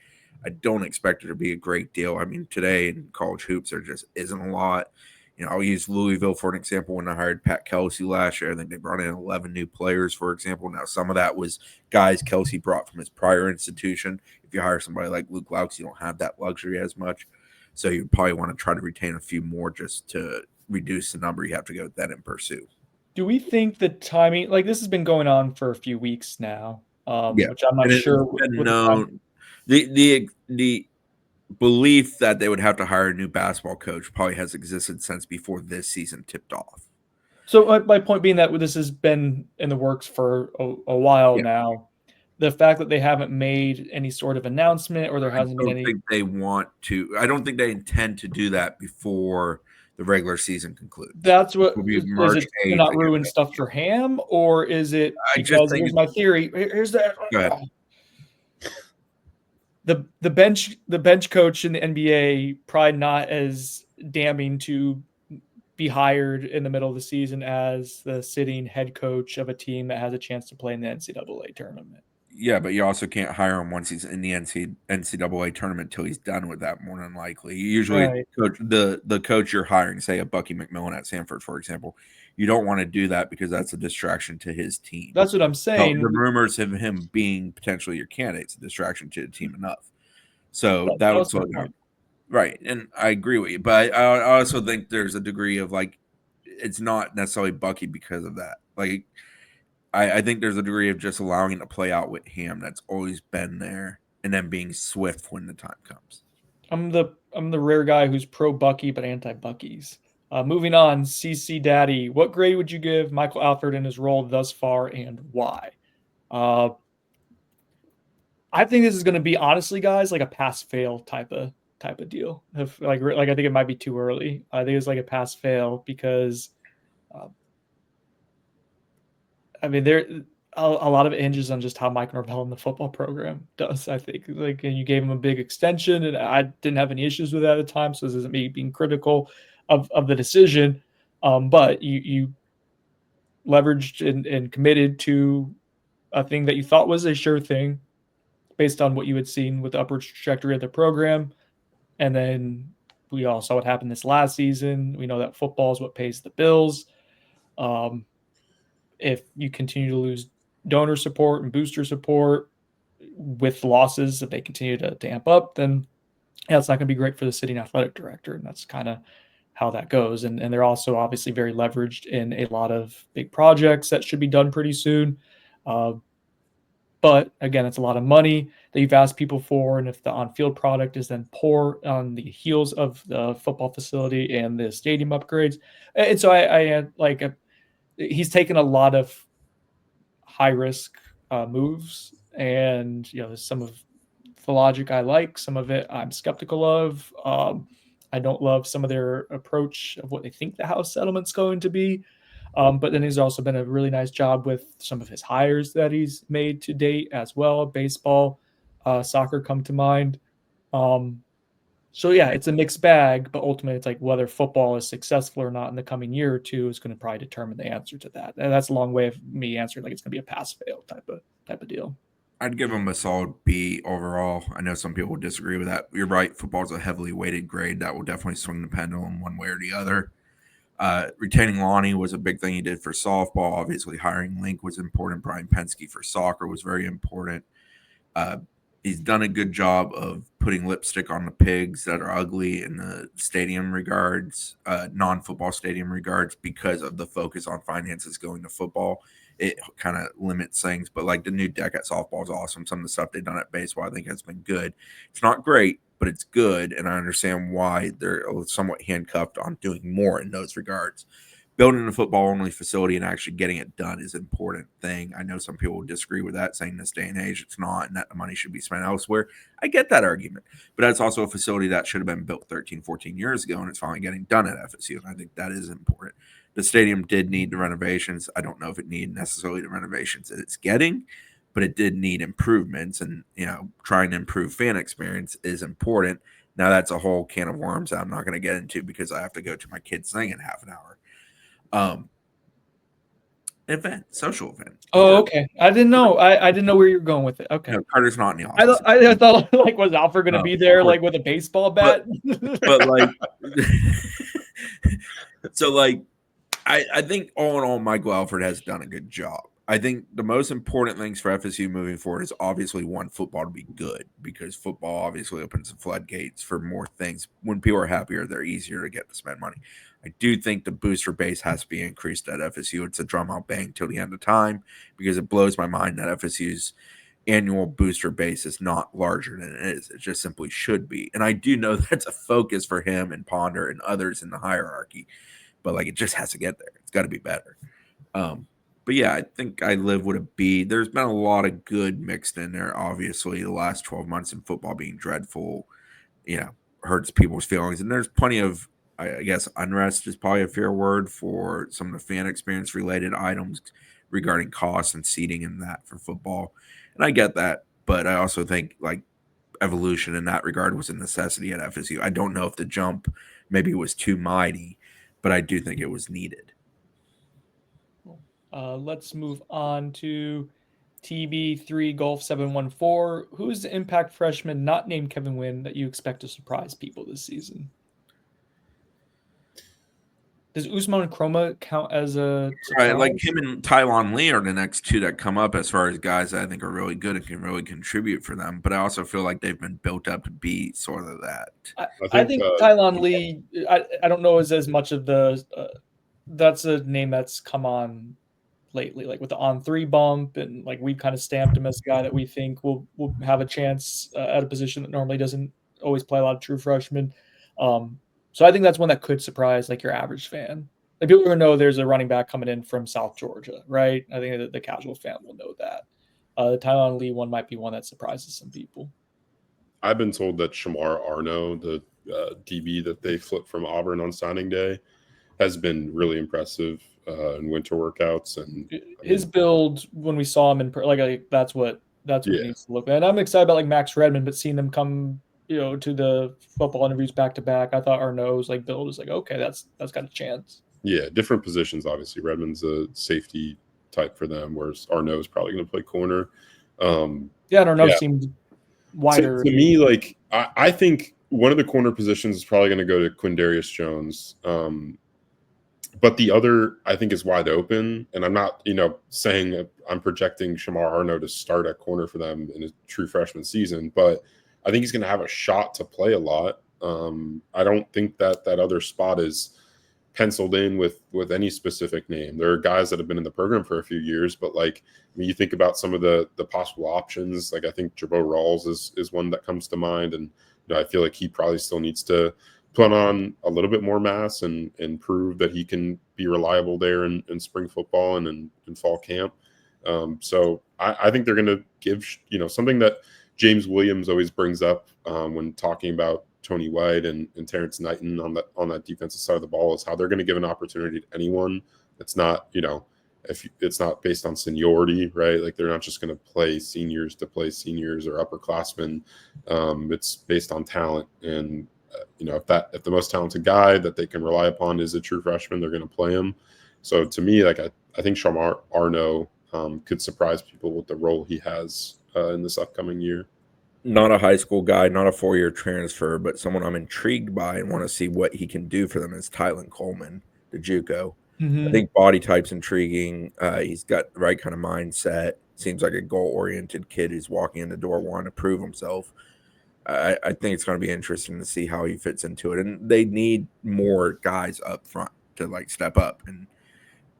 I don't expect it to be a great deal. I mean, today in college hoops, there just isn't a lot. I'll use Louisville for an example. When I hired Pat Kelsey last year, I think they brought in 11 new players, for example. Now, some of that was guys Kelsey brought from his prior institution. If you hire somebody like Luke Laux, you don't have that luxury as much. So you probably want to try to retain a few more just to reduce the number you have to go then and pursue. Do we think the timing, this has been going on for a few weeks now, which I'm not And sure. it's been known, the belief that they would have to hire a new basketball coach probably has existed since before this season tipped off. So my point being that this has been in the works for a while now. The fact that they haven't made any sort of announcement or there hasn't been any. I don't think they want to. I don't think they intend to do that before the regular season concludes. That's what will be is March it to 8th not against ruin them. stuff for Ham, or is it I just because think here's my theory? Here's that. Go ahead. The bench coach in the NBA probably not as damning to be hired in the middle of the season as the sitting head coach of a team that has a chance to play in the NCAA tournament. Yeah, but you also can't hire him once he's in the NCAA tournament until he's done with that, more than likely. Usually coach the coach you're hiring, say a Bucky McMillan at Sanford, for example, you don't want to do that because that's a distraction to his team. That's what I'm saying. The rumors of him being potentially your candidate's a distraction to the team enough. So that would slow down. Right. And I agree with you. But I also think there's a degree of like, it's not necessarily Bucky because of that. Like, I think there's a degree of just allowing it to play out with him that's always been there and then being swift when the time comes. I'm the rare guy who's pro Bucky but anti Bucky's. Moving on, CC Daddy. What grade would you give Michael Alford in his role thus far and why? I think this is going to be, honestly, guys, like a pass-fail type of deal. Like I think it might be too early. I think it's like a pass-fail because, I mean, there a lot of it hinges on just how Mike Norvell in the football program does. I think and you gave him a big extension, and I didn't have any issues with that at the time. So this isn't me being critical of the decision, but you leveraged and committed to a thing that you thought was a sure thing based on what you had seen with the upward trajectory of the program. And then we all saw what happened this last season. We know that football is what pays the bills. If you continue to lose donor support and booster support with losses, if they continue to amp up, then it's not going to be great for the sitting athletic director. And that's kind of how that goes. And they're also obviously very leveraged in a lot of big projects that should be done pretty soon. But again, it's a lot of money that you've asked people for. And if the on-field product is then poor on the heels of the football facility and the stadium upgrades. And so he's taken a lot of high-risk moves. And, some of the logic I like, some of it I'm skeptical of. I don't love some of their approach of what they think the House settlement's going to be. But then he's also been a really nice job with some of his hires that he's made to date as well. Baseball, soccer come to mind. So yeah, it's a mixed bag, but ultimately it's like whether football is successful or not in the coming year or two is going to probably determine the answer to that. And that's a long way of me answering like it's going to be a pass-fail type of deal. I'd give him a solid B overall. I know some people disagree with that. You're right. Football's a heavily weighted grade that will definitely swing the pendulum one way or the other. Retaining Lonnie was a big thing he did for softball. Obviously, hiring Link was important. Brian Penske for soccer was very important. He's done a good job of putting lipstick on the pigs that are ugly in the stadium regards, non-football stadium regards, because of the focus on finances going to football. It kind of limits things, but like the new deck at softball is awesome. Some of the stuff they've done at baseball, I think, has been good. It's not great, but it's good, and I understand why they're somewhat handcuffed on doing more in those regards. Building a football-only facility and actually getting it done is an important thing. I know some people would disagree with that, saying this day and age it's not, and that the money should be spent elsewhere. I get that argument, but that's also a facility that should have been built 13, 14 years ago, and it's finally getting done at FSU, and I think that is important. The stadium did need the renovations. I don't know if it needed necessarily the renovations that it's getting, but it did need improvements, and trying to improve fan experience is important. Now that's a whole can of worms that I'm not going to get into because I have to go to my kids' thing in half an hour. Social event. Oh, okay. I didn't know. I didn't know where you're going with it. Okay. No, Carter's not in the office. I thought like was Alfred going to be there like with a baseball bat? But like, so like, I think all in all, Michael Alford has done a good job. I think the most important things for FSU moving forward is obviously one, football to be good, because football obviously opens the floodgates for more things. When people are happier, they're easier to get to spend money. I do think the booster base has to be increased at FSU. It's a drum I'll bang till the end of time, because it blows my mind that FSU's annual booster base is not larger than it is. It just simply should be. And I do know that's a focus for him and Ponder and others in the hierarchy, but like it just has to get there. It's got to be better. But yeah, I think I live with a B. There's been a lot of good mixed in there. Obviously, the last 12 months in football being dreadful, hurts people's feelings. And there's plenty of, I guess, unrest is probably a fair word for some of the fan experience related items regarding costs and seating and that for football. And I get that, but I also think like evolution in that regard was a necessity at FSU. I don't know if the jump maybe was too mighty, but I do think it was needed. Let's move on to TB3 Golf 714. Who's the impact freshman not named Kevin Wynn that you expect to surprise people this season? Does Usman Chroma count as a surprise? Right, like him and Tylon Lee are the next two that come up as far as guys that I think are really good and can really contribute for them. But I also feel like they've been built up to be sort of that. I think Tylon Lee, I don't know as much of the that's a name that's come on lately, like with the on-3 bump, and like we've kind of stamped him as a guy that we think will have a chance at a position that normally doesn't always play a lot of true freshmen. So I think that's one that could surprise like your average fan. Like people are gonna know there's a running back coming in from South Georgia, right? I think that the casual fan will know that. The Tylon Lee one might be one that surprises some people. I've been told that Shamar Arno, the DB that they flipped from Auburn on signing day, has been really impressive in winter workouts. And his build when we saw him in that's what it needs to look like. And I'm excited about like Max Redmond, but seeing them come to the football interviews back to back, I thought Arno's like build is like, okay, that's got a chance. Yeah, different positions. Obviously, Redmond's a safety type for them, whereas Arno is probably going to play corner. And Arno seemed wider. To me, like I think one of the corner positions is probably going to go to Quindarius Jones. But the other, I think, is wide open. And I'm not, saying I'm projecting Shamar Arno to start at corner for them in a true freshman season, but I think he's going to have a shot to play a lot. I don't think that other spot is penciled in with any specific name. There are guys that have been in the program for a few years, but like when you think about some of the possible options, like I think Jabot Rawls is one that comes to mind. And I feel like he probably still needs to put on a little bit more mass and prove that he can be reliable there in spring football and in fall camp. So I think they're going to give, something that James Williams always brings up when talking about Tony White and Terrence Knighton on that defensive side of the ball is how they're going to give an opportunity to anyone. It's not, if it's not based on seniority, right? Like they're not just going to play seniors to play seniors or upperclassmen. It's based on talent. And, if the most talented guy that they can rely upon is a true freshman, they're going to play him. So to me, like I think Shamar Arno could surprise people with the role he has in this upcoming year. Not a high school guy, not a 4-year transfer, but someone I'm intrigued by and want to see what he can do for them is Tylen Coleman, the JUCO. Mm-hmm. I think body type's intriguing. He's got the right kind of mindset. Seems like a goal-oriented kid who's walking in the door wanting to prove himself. I think it's going to be interesting to see how he fits into it. And they need more guys up front to like step up. And,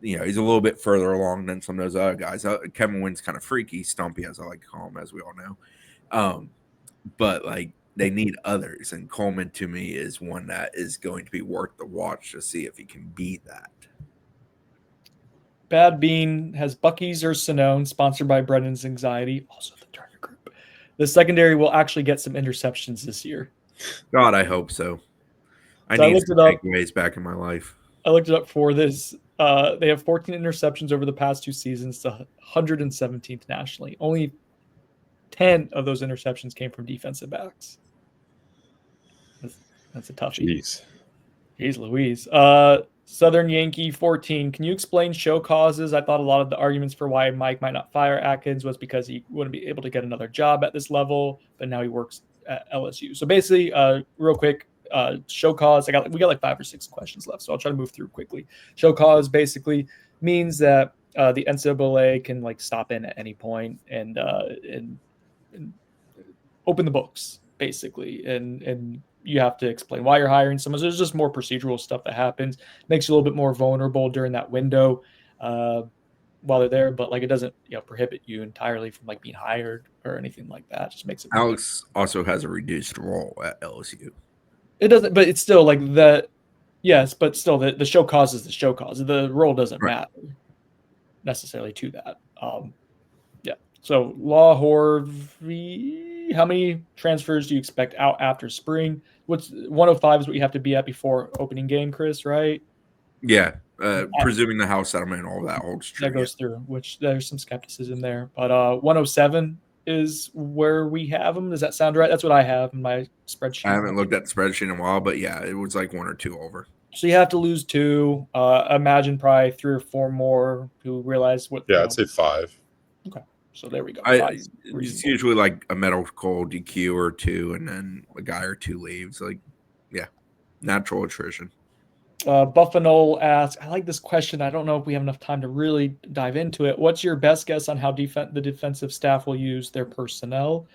he's a little bit further along than some of those other guys. Kevin Wynn's kind of freaky, stumpy, as I like to call him, as we all know. But like they need others. And Coleman to me is one that is going to be worth the watch to see if he can beat that. Bad Bean has Bucky's or Sonone, sponsored by Brendan's Anxiety. Also the Turner Group. The secondary will actually get some interceptions this year. God, I hope so. I need some takeaways back in my life. I looked it up for this. They have 14 interceptions over the past 2 seasons, the 117th nationally. Only 10 of those interceptions came from defensive backs. That's a toughie. Jeez Louise. Southern Yankee 14. Can you explain show causes? I thought a lot of the arguments for why Mike might not fire Atkins was because he wouldn't be able to get another job at this level, but now he works at LSU. So basically, real quick, show cause. We got like 5 or 6 questions left, so I'll try to move through quickly. Show cause basically means that the NCAA can like stop in at any point and open the books basically, and you have to explain why you're hiring someone. So there's just more procedural stuff that happens, makes you a little bit more vulnerable during that window. while they're there, but like it doesn't prohibit you entirely from like being hired or anything like that. It just makes it Alex also has a reduced role at LSU. It doesn't, but it's still like that. Yes, but still, the show cause is the show cause. The role doesn't matter necessarily to that. Yeah. So Law Horvey, how many transfers do you expect out after spring? What's 105 is what you have to be at before opening game, Chris, right? Yeah. Presuming the house settlement and all that holds true. That goes through, which there's some skepticism there. But 107 is where we have them. Does that sound right? That's what I have in my spreadsheet. I haven't looked at the spreadsheet in a while, but yeah, it was like 1 or 2 over. So you have to lose 2. Imagine probably 3 or 4 more who realize what. Yeah, I'd say 5. Okay, so there we go. It's usually like a medical DQ or 2, and then a guy or 2 leaves. Like, yeah, natural attrition. Buffalo asks, I like this question. I don't know if we have enough time to really dive into it. What's your best guess on how the defensive staff will use their personnel?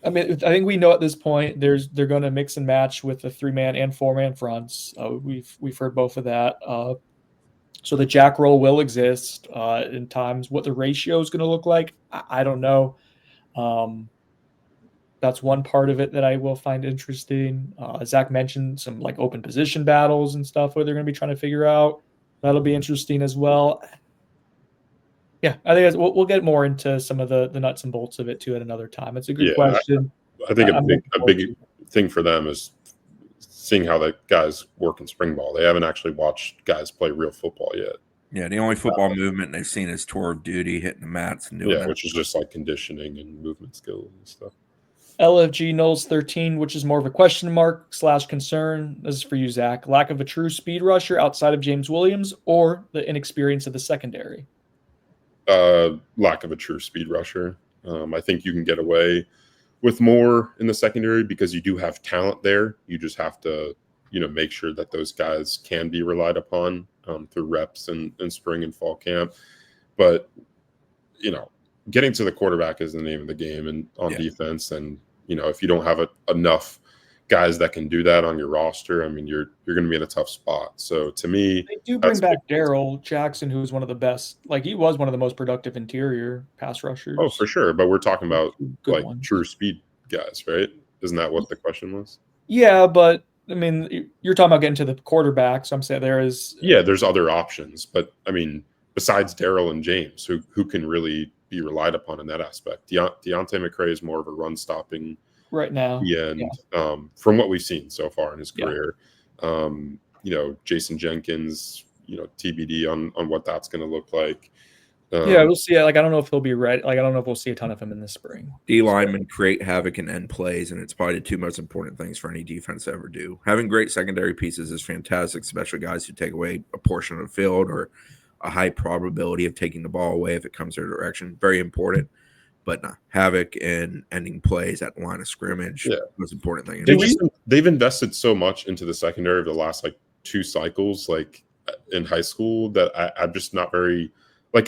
I mean, I think we know at this point they're going to mix and match with the 3-man and 4-man fronts. We've heard both of that. So the jack roll will exist in times. What the ratio is going to look like, I don't know. That's one part of it that I will find interesting. Zach mentioned some like open position battles and stuff where they're going to be trying to figure out. That'll be interesting as well. Yeah, I think we'll get more into some of the nuts and bolts of it too at another time. It's a good question. I think a big thing for them is seeing how the guys work in spring ball. They haven't actually watched guys play real football yet. Yeah, the only football movement they've seen is tour of duty, hitting the mats and doing that. Which is just like conditioning and movement skills and stuff. LFG Knowles 13, which is more of a question mark / concern. This is for you, Zach. Lack of a true speed rusher outside of James Williams or the inexperience of the secondary? Lack of a true speed rusher. I think you can get away with more in the secondary because you do have talent there. You just have to, make sure that those guys can be relied upon through reps in spring and fall camp. But, getting to the quarterback is the name of the game and on defense. And, if you don't have enough guys that can do that on your roster, I mean, you're going to be in a tough spot. So to me, they do bring back Daryl Jackson, who was one of the best. Like he was one of the most productive interior pass rushers. Oh, for sure. But we're talking about true speed guys, right? Isn't that what the question was? Yeah, but I mean, you're talking about getting to the quarterback. So I'm saying there is. Yeah, there's other options, but I mean, besides Daryl and James, who can really be relied upon in that aspect. Deontay McCray is more of a run stopping right now. From what we've seen so far in his career. Jason Jenkins, TBD on what that's going to look like. We'll see. Like, I don't know if he'll be ready. Like, I don't know if we'll see a ton of him in the spring. D linemen create havoc and end plays, and it's probably the 2 most important things for any defense to ever do. Having great secondary pieces is fantastic, especially guys who take away a portion of the field or a high probability of taking the ball away if it comes their direction. Very important. But havoc and ending plays at the line of scrimmage, most important thing. They've invested so much into the secondary of the last 2 cycles, like in high school, that I'm just not very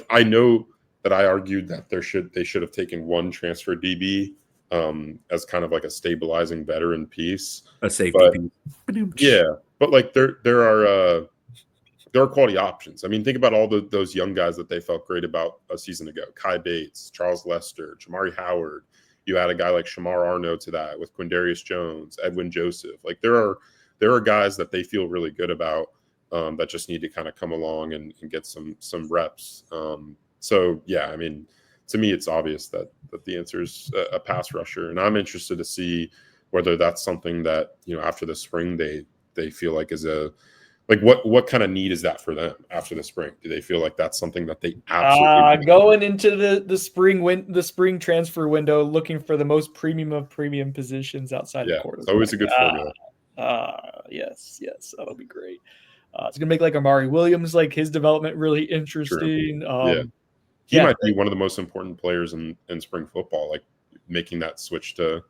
I know that I argued that they should have taken one transfer DB as kind of like a stabilizing veteran piece, a safety piece. But there are quality options. I mean, think about all those young guys that they felt great about a season ago. Kai Bates, Charles Lester, Jamari Howard. You add a guy like Shamar Arno to that with Quindarius Jones, Edwin Joseph. There are guys that they feel really good about that just need to kind of come along and get some reps. I mean, to me, it's obvious that the answer is a pass rusher. And I'm interested to see whether that's something that, after the spring, they feel like is a – what kind of need is that for them after the spring? Do they feel like that's something that they absolutely going into the spring transfer window, looking for the most premium of premium positions outside the quarterback? It's always a good formula. Yes, that'll be great. It's gonna make Amari Williams his development really interesting. He might be one of the most important players in spring football, making that switch to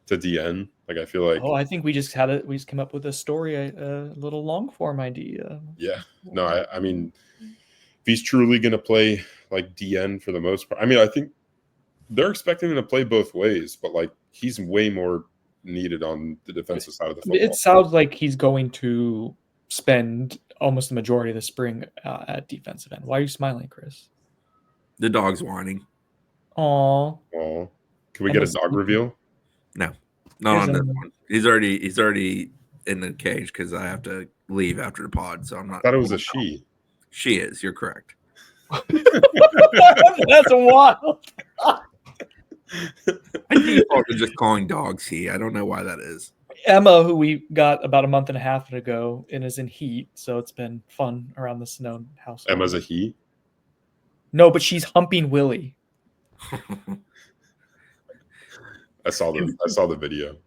DN. I feel like. Oh, I think we just came up with a story, a little long form idea. Yeah. No, I mean, if he's truly going to play DN for the most part, I mean, I think they're expecting him to play both ways, but he's way more needed on the defensive side of the football. It sounds like he's going to spend almost the majority of the spring at defensive end. Why are you smiling, Chris? The dog's whining. Aw. Oh, can we get a dog reveal? No, not on this one. He's already in the cage because I have to leave after the pod, so I'm I not. thought it was a she. She is. You're correct. That's wild. I default to just calling dogs he. I don't know why that is. Emma, who we got about a month and a half ago, and is in heat, so it's been fun around the Snow household. Emma's a he. No, but she's humping Willie. I saw the video.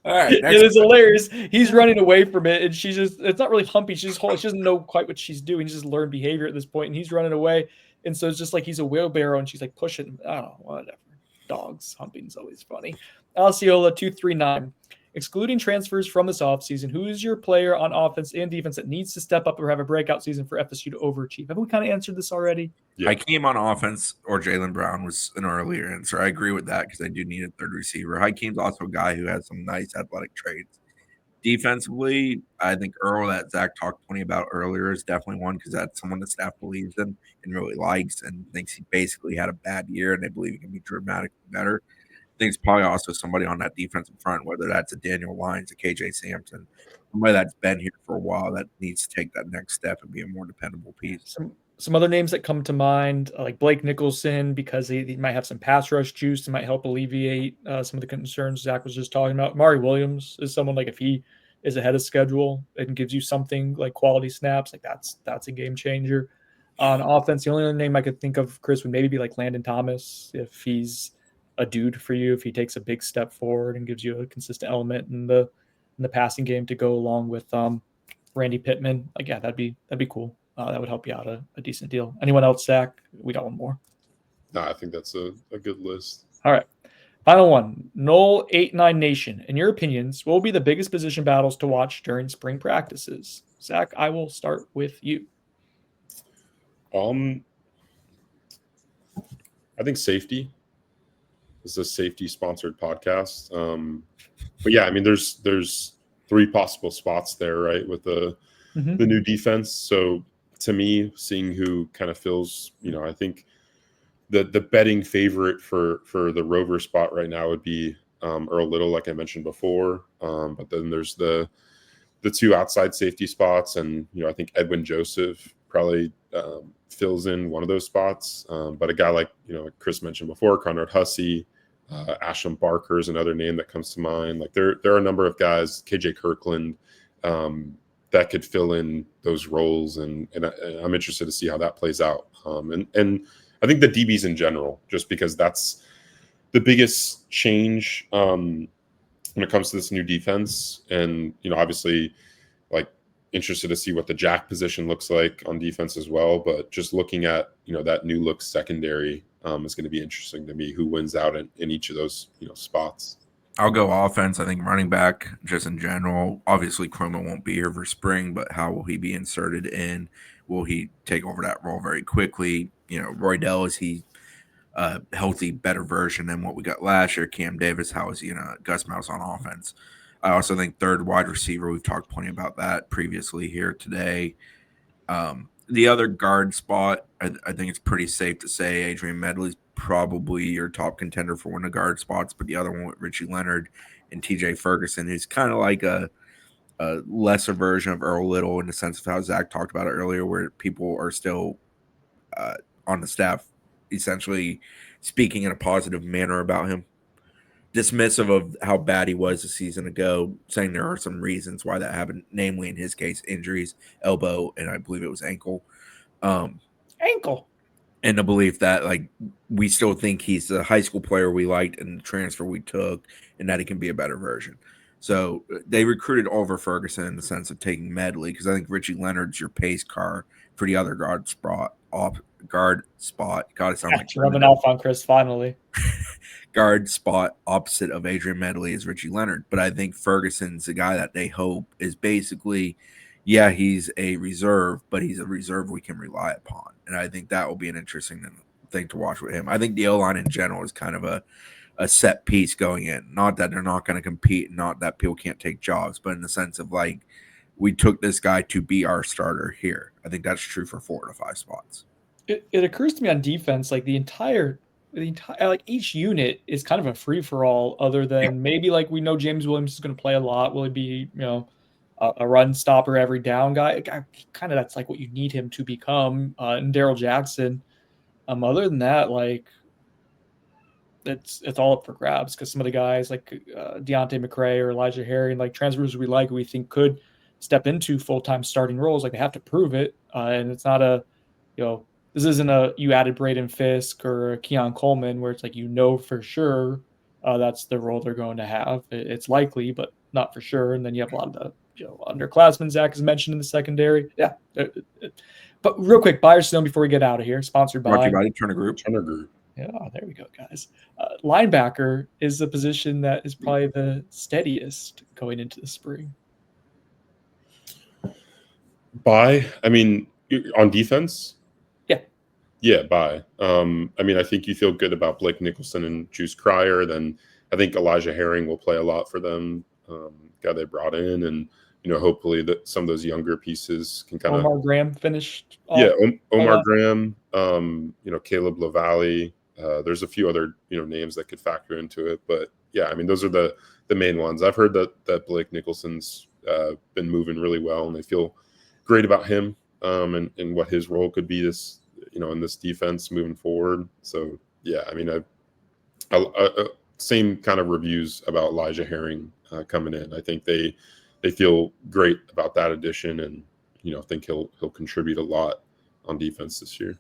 All right, It is hilarious. He's running away from it, and it's not really humping. She doesn't know quite what she's doing. She's just learned behavior at this point, and he's running away. And so it's just like he's a wheelbarrow, and she's like pushing him. I don't know, whatever. Dogs humping is always funny. Alciola 239. Excluding transfers from this offseason, who is your player on offense and defense that needs to step up or have a breakout season for FSU to overachieve? Have we kind of answered this already? Yeah. I came on offense, or Jaylen Brown was an earlier answer. I agree with that because I do need a third receiver. Hakeem's also a guy who has some nice athletic traits. Defensively, I think Earl, that Zach talked plenty about earlier, is definitely one because that's someone the staff believes in and really likes and thinks he basically had a bad year and they believe he can be dramatically better. I think it's probably also somebody on that defensive front, whether that's a Daniel Lyons, a KJ Sampson, somebody that's been here for a while that needs to take that next step and be a more dependable piece. Some other names that come to mind, like Blake Nicholson, because he might have some pass rush juice and might help alleviate some of the concerns Zach was just talking about. Mari Williams is someone like if he is ahead of schedule and gives you something like quality snaps, like that's a game changer. On offense, the only other name I could think of, Chris, would maybe be like Landon Thomas if he's a dude for you, if he takes a big step forward and gives you a consistent element in the passing game to go along with Randy Pittman. Like, yeah, that'd be cool. That would help you out a decent deal. Anyone else, Zach? We got one more. No, I think that's a good list. All right. Final one. Knoll 8-9 Nation. In your opinions, what will be the biggest position battles to watch during spring practices? Zach, I will start with you. I think safety. This is a safety-sponsored podcast. But yeah, I mean, there's three possible spots there, right, with the new defense. So to me, seeing who kind of fills, I think the betting favorite for the Rover spot right now would be Earl Little, like I mentioned before. But then there's the two outside safety spots, and I think Edwin Joseph probably fills in one of those spots. But a guy like Chris mentioned before, Conrad Hussey, Asham Barker is another name that comes to mind. Like there are a number of guys, KJ Kirkland, that could fill in those roles, and I'm interested to see how that plays out. And I think the DBs in general, just because that's the biggest change when it comes to this new defense, and obviously, like interested to see what the jack position looks like on defense as well. But just looking at that new look secondary is going to be interesting to me. Who wins out in each of those spots? I'll go offense. I think running back, just in general. Obviously, Chroma won't be here for spring, but how will he be inserted in? Will he take over that role very quickly? Roydell, is he a healthy, better version than what we got last year? Cam Davis, how is he Gus Mouse on offense? I also think third wide receiver, we've talked plenty about that previously here today. The other guard spot, I think it's pretty safe to say Adrian Medley's probably your top contender for one of the guard spots, but the other one with Richie Leonard and TJ Ferguson, who's kind of like a lesser version of Earl Little in the sense of how Zach talked about it earlier, where people are still on the staff essentially speaking in a positive manner about him, dismissive of how bad he was a season ago, saying there are some reasons why that happened, namely in his case, injuries, elbow, and I believe it was ankle. Ankle. And the belief that we still think he's the high school player we liked and the transfer we took, and that he can be a better version. So they recruited Oliver Ferguson in the sense of taking Medley, because I think Richie Leonard's your pace car for the other guard spot. God, it sounds like rubbing off on Chris finally. Guard spot opposite of Adrian Medley is Richie Leonard. But I think Ferguson's the guy that they hope is basically, yeah, he's a reserve, but he's a reserve we can rely upon. And I think that will be an interesting thing to watch with him. I think the O-line in general is kind of a set piece going in. Not that they're not going to compete, not that people can't take jobs, but in the sense of we took this guy to be our starter here. I think that's true for 4 to 5 spots. It occurs to me on defense, like the entire like each unit is kind of a free for all. Other than maybe like we know James Williams is going to play a lot. Will he be a run stopper every down guy? Kind of that's like what you need him to become. And Daryl Jackson. Other than that, like it's all up for grabs because some of the guys like Deontay McRae or Elijah Herring, like transfers we think could step into full-time starting roles. Like they have to prove it, and it's not a this isn't you added Braden Fisk or Keon Coleman where it's like for sure that's the role they're going to have. It's likely, but not for sure. And then you have a lot of the underclassmen Zach has mentioned in the secondary. Yeah. But real quick, Buyers Stone before we get out of here, sponsored by Turner Group. Yeah, there we go, guys. Linebacker is the position that is probably the steadiest going into the spring. Buy, I mean, on defense? Yeah, buy. I think you feel good about Blake Nicholson and Juice Cryer. Then I think Elijah Herring will play a lot for them, guy they brought in. And, hopefully that some of those younger pieces can kind of. Omar Graham finished. Yeah, Omar Graham, Caleb LaValle. There's a few other, names that could factor into it. But, yeah, I mean, those are the main ones. I've heard that Blake Nicholson's been moving really well, and they feel great about him and what his role could be this in this defense moving forward. So yeah, I mean, I same kind of reviews about Elijah Herring coming in. I think they feel great about that addition, and think he'll contribute a lot on defense this year.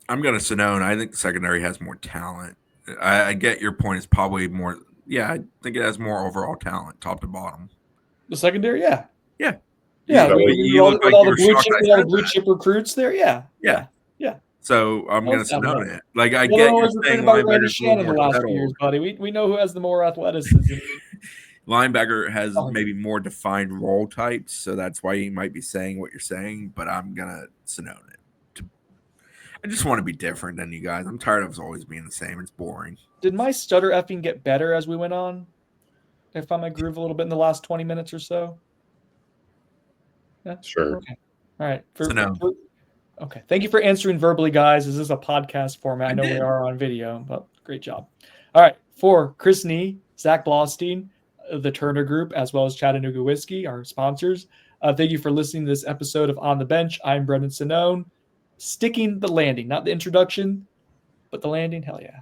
I'm gonna Sonone. I think the secondary has more talent. I get your point. It's probably more. Yeah, I think it has more overall talent, top to bottom. The secondary, yeah. With all the blue chip recruits there, yeah. So I'm going to Sonone it. Like I get you're saying Randy Shannon the last few years, buddy. We know who has the more athleticism. Linebacker has maybe more defined role types, so that's why you might be saying what you're saying. But I'm gonna Sonone it. I just want to be different than you guys. I'm tired of always being the same. It's boring. Did my stutter effing get better as we went on? I found my groove a little bit in the last 20 minutes or so. Yeah. Sure. Okay. All right. Okay. Thank you for answering verbally, guys. This is a podcast format. I know we are on video, but great job. All right. For Chris Nee, Zach Blostein, the Turner Group, as well as Chattanooga Whiskey, our sponsors. Thank you for listening to this episode of On the Bench. I'm Brendan Sonone. Sticking the landing, not the introduction, but the landing. Hell yeah.